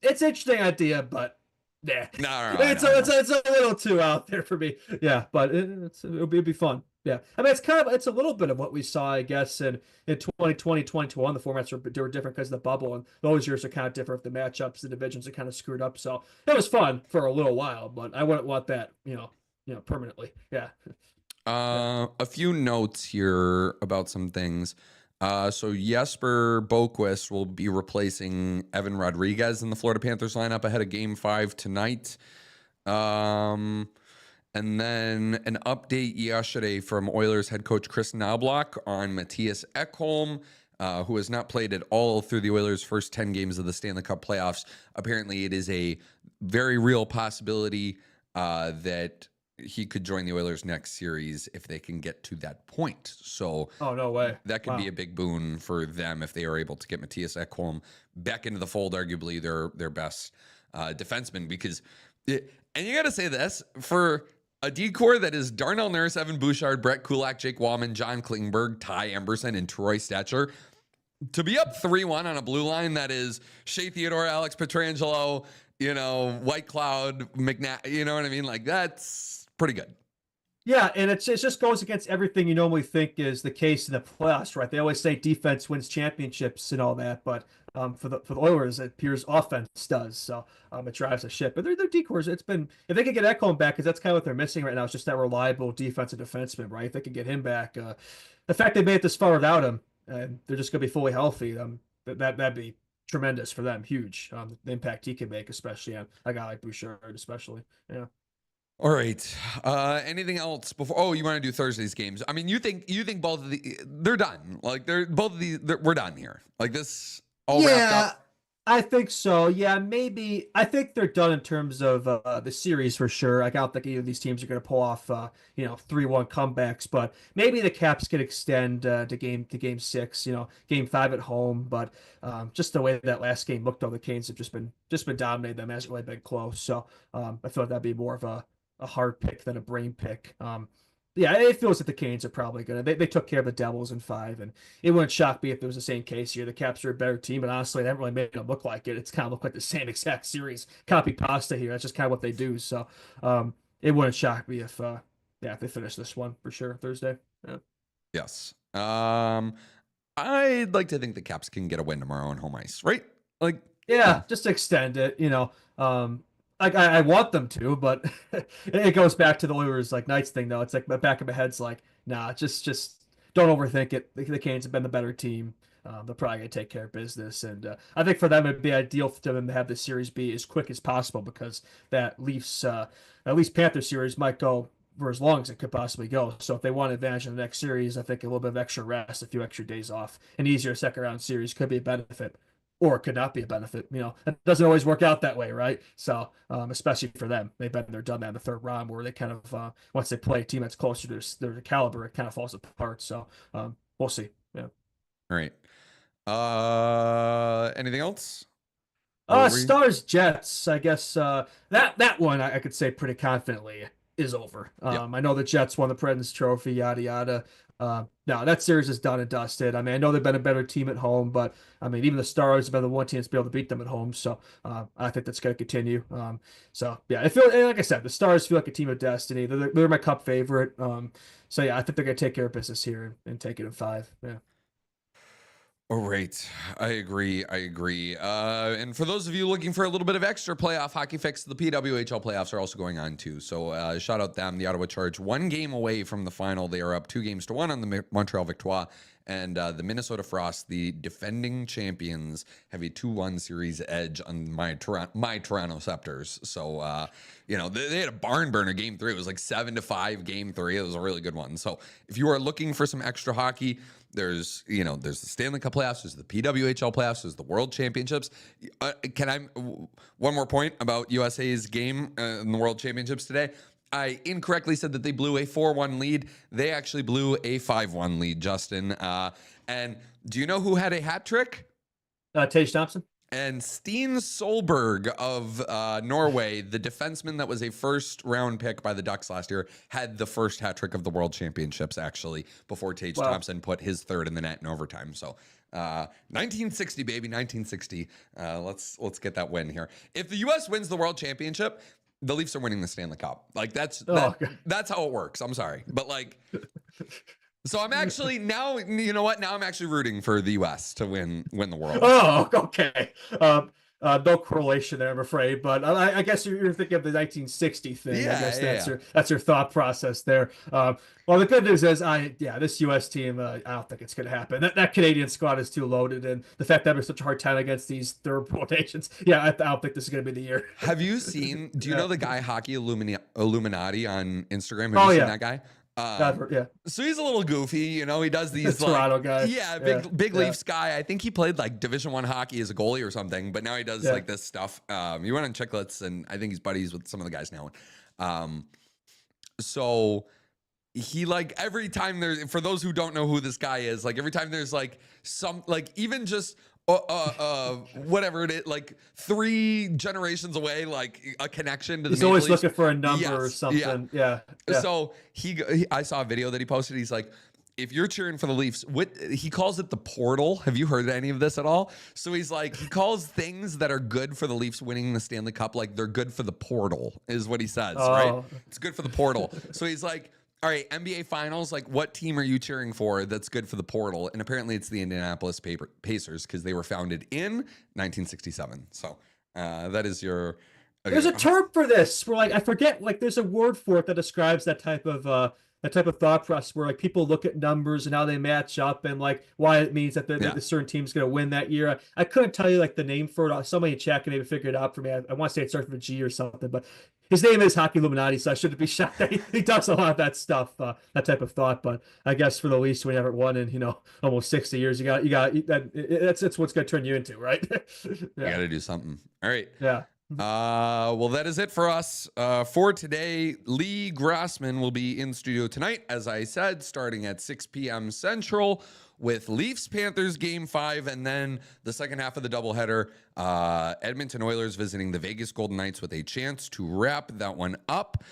it's an interesting idea. But yeah, no, it's a little too out there for me. Yeah, but it'll be fun. Yeah, I mean it's a little bit of what we saw, I guess, in 2020, 2021. The formats were different because of the bubble, and those years are kind of different. The matchups, the divisions are kind of screwed up. So it was fun for a little while, but I wouldn't want that, permanently. Yeah. A few notes here about some things. So Jesper Boquist will be replacing Evan Rodriguez in the Florida Panthers lineup ahead of Game 5 tonight. And then an update yesterday from Oilers head coach Chris Knobloch on Matthias Ekholm, who has not played at all through the Oilers' first 10 games of the Stanley Cup playoffs. Apparently, it is a very real possibility that he could join the Oilers next series if they can get to that point. So, oh, no way. That could be a big boon for them if they are able to get Matthias Ekholm back into the fold, arguably their best defenseman. And you got to say this, for a D-core that is Darnell Nurse, Evan Bouchard, Brett Kulak, Jake Wallman, John Klingberg, Ty Emberson, and Troy Stetcher, to be up 3-1 on a blue line that is Shea Theodore, Alex Pietrangelo, White Cloud, McNabb, you know what I mean? Like, that's pretty good. Yeah, and it just goes against everything you normally think is the case in the playoffs, right? They always say defense wins championships and all that, but for the Oilers, it appears offense does. So it drives a ship. But they're decors. It's been, if they could get Ekholm back, because that's kind of what they're missing right now. It's just that reliable defensive defenseman, right? If they could get him back, the fact they made it this far without him, and they're just going to be fully healthy. That'd be tremendous for them. Huge. The impact he can make, especially on a guy like Bouchard, especially. Yeah. All right. Anything else before? Oh, you want to do Thursday's games? I mean, you think both of they're done? Like we're done here. Like this all wrapped up. I think so. Yeah, maybe. I think they're done in terms of the series for sure. I don't think either of these teams are going to pull off 3-1 comebacks, but maybe the Caps could extend to game 6. Game 5 at home, but just the way that last game looked, though, the Canes have just been dominating them. Hasn't really been close. So I thought that'd be more of a hard pick than a brain pick. Yeah, it feels like the Canes are probably gonna. They took care of the Devils in 5, and it wouldn't shock me if it was the same case here. The Caps are a better team, but honestly, they haven't really made them look like it. It's kind of looked like the same exact series, copy pasta here. That's just kind of what they do. So it wouldn't shock me if they finish this one for sure Thursday. Yeah. Yes. I'd like to think the Caps can get a win tomorrow on home ice, right? Like, yeah, just extend it. I want them to, but it goes back to the Oilers Knights thing though. It's like the back of my head's like, nah, just don't overthink it. The Canes have been the better team. They're probably gonna take care of business, and I think for them it'd be ideal for them to have the series be as quick as possible, because that Leafs Panther series might go for as long as it could possibly go. So if they want advantage in the next series, I think a little bit of extra rest, a few extra days off, an easier second round series could be a benefit. Or it could not be a benefit. It doesn't always work out that way, right? So, especially for them, they've done that in the third round, where they kind of once they play a team that's closer to their caliber, it kind of falls apart. So, we'll see. Yeah. All right. Anything else? Stars Jets. I guess that one I could say pretty confidently is over. I know the Jets won the President's Trophy, yada yada. No, that series is done and dusted. I mean, I know they've been a better team at home, but I mean, even the Stars have been the one team that's been able to beat them at home. So I think that's going to continue. So yeah, like I said, the Stars feel like a team of destiny. They're my Cup favorite. So yeah, I think they're going to take care of business here and take it in 5. Yeah. All right. I agree. And for those of you looking for a little bit of extra playoff hockey fix, the PWHL playoffs are also going on too. So shout out them. The Ottawa Charge 1 game away from the final. They are up 2-1 on the Montreal Victoire. And the Minnesota Frost, the defending champions, have a 2-1 series edge on my Toronto Scepters. So, they had a barn burner game 3. It was like 7-5 game 3. It was a really good one. So if you are looking for some extra hockey, there's the Stanley Cup playoffs, there's the PWHL playoffs, there's the World Championships. One more point about USA's game in the World Championships today. I incorrectly said that they blew a 4-1 lead. They actually blew a 5-1 lead, Justin. And do you know who had a hat trick? Tage Thompson. And Steen Solberg of Norway, the defenseman that was a first-round pick by the Ducks last year, had the first hat trick of the World Championships, actually, before Tage Thompson put his third in the net in overtime. So 1960, baby, 1960. Let's get that win here. If the U.S. wins the World Championship, the Leafs are winning the Stanley Cup. Like, that's how it works. I'm sorry. But, like... So I'm actually now, you know what? Now I'm actually rooting for the U.S. to win the World. Oh, okay. No correlation there, I'm afraid. But I guess you're thinking of the 1960 thing. Yeah, I guess that's your thought process there. Well, the good news is, this U.S. team, I don't think it's going to happen. That Canadian squad is too loaded, and the fact that we're such a hard time against these third world nations, I don't think this is going to be the year. Have you seen? Do you know the guy Hockey Illuminati on Instagram? Have you seen that guy? So he's a little goofy, he does these Toronto guy. Big Leafs guy. I think he played like Division I hockey as a goalie or something, but now he does like this stuff. He went on Chicklets, and I think he's buddies with some of the guys now. So he every time there's, for those who don't know who this guy is, every time there's some even just whatever it is, 3 generations away, a connection to the He's always Leafs. looking for a number or something. Yeah. So I saw a video that he posted. He's like, if you're cheering for the Leafs, he calls it the portal. Have you heard any of this at all? So he's like, he calls things that are good for the Leafs winning the Stanley Cup, they're good for the portal, is what he says, right? It's good for the portal. So he's like, all right, NBA Finals, what team are you cheering for that's good for the portal? And apparently it's the Indianapolis Pacers, because they were founded in 1967. So that is your... There's a term for this where I forget, there's a word for it that describes that type of thought process where people look at numbers and how they match up and why it means that the certain team's going to win that year. I couldn't tell you the name for it. Somebody in chat can maybe figure it out for me. I want to say it starts with a G or something, but his name is Hockey Illuminati, so I shouldn't be shocked that he does a lot of that stuff, that type of thought. But I guess for the Leafs, we haven't won in almost 60 years. That's what's going to turn you into, right? You got to do something. All right. Yeah. Well, that is it for us for today. Lee Grossman will be in studio tonight, as I said, starting at 6 p.m. Central with Leafs Panthers Game 5, and then the second half of the doubleheader, Edmonton Oilers visiting the Vegas Golden Knights with a chance to wrap that one up.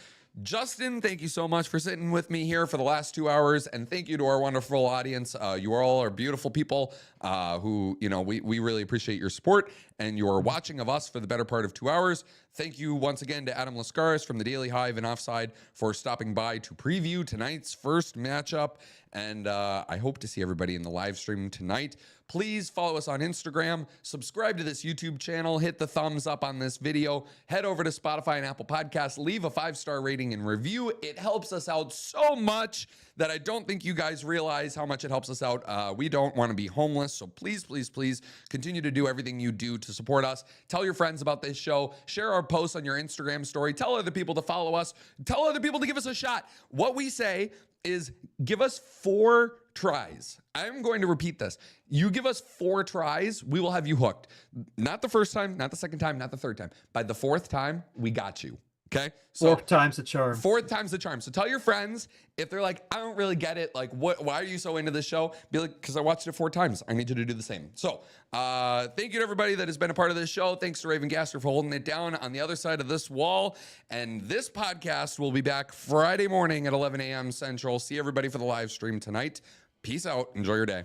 Justin, thank you so much for sitting with me here for the last 2 hours, and thank you to our wonderful audience. You all are beautiful people who, we really appreciate your support and your watching of us for the better part of 2 hours. Thank you once again to Adam Laskaris from the Daily Hive and Offside for stopping by to preview tonight's first matchup, and I hope to see everybody in the live stream tonight. Please follow us on Instagram, subscribe to this YouTube channel, hit the thumbs up on this video, head over to Spotify and Apple Podcasts, leave a 5-star rating and review. It helps us out so much that I don't think you guys realize how much it helps us out. We don't want to be homeless, so please, please, please continue to do everything you do to support us. Tell your friends about this show. Share our posts on your Instagram story. Tell other people to follow us. Tell other people to give us a shot. What we say is give us 4 tries. I'm going to repeat this. You give us 4 tries, we will have you hooked. Not the first time, not the second time, not the third time. By the 4th time, we got you. Okay? So 4th time's the charm. 4th time's the charm. So tell your friends, if they're like, I don't really get it, why are you so into this show? Be like, because I watched it 4 times. I need you to do the same. So thank you to everybody that has been a part of this show. Thanks to Raven Gaster for holding it down on the other side of this wall. And this podcast will be back Friday morning at 11 a.m. Central. See everybody for the live stream tonight. Peace out. Enjoy your day.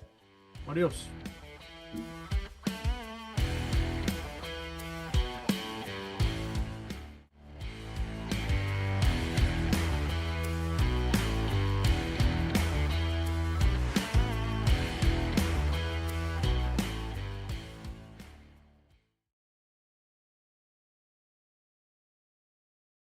Adios.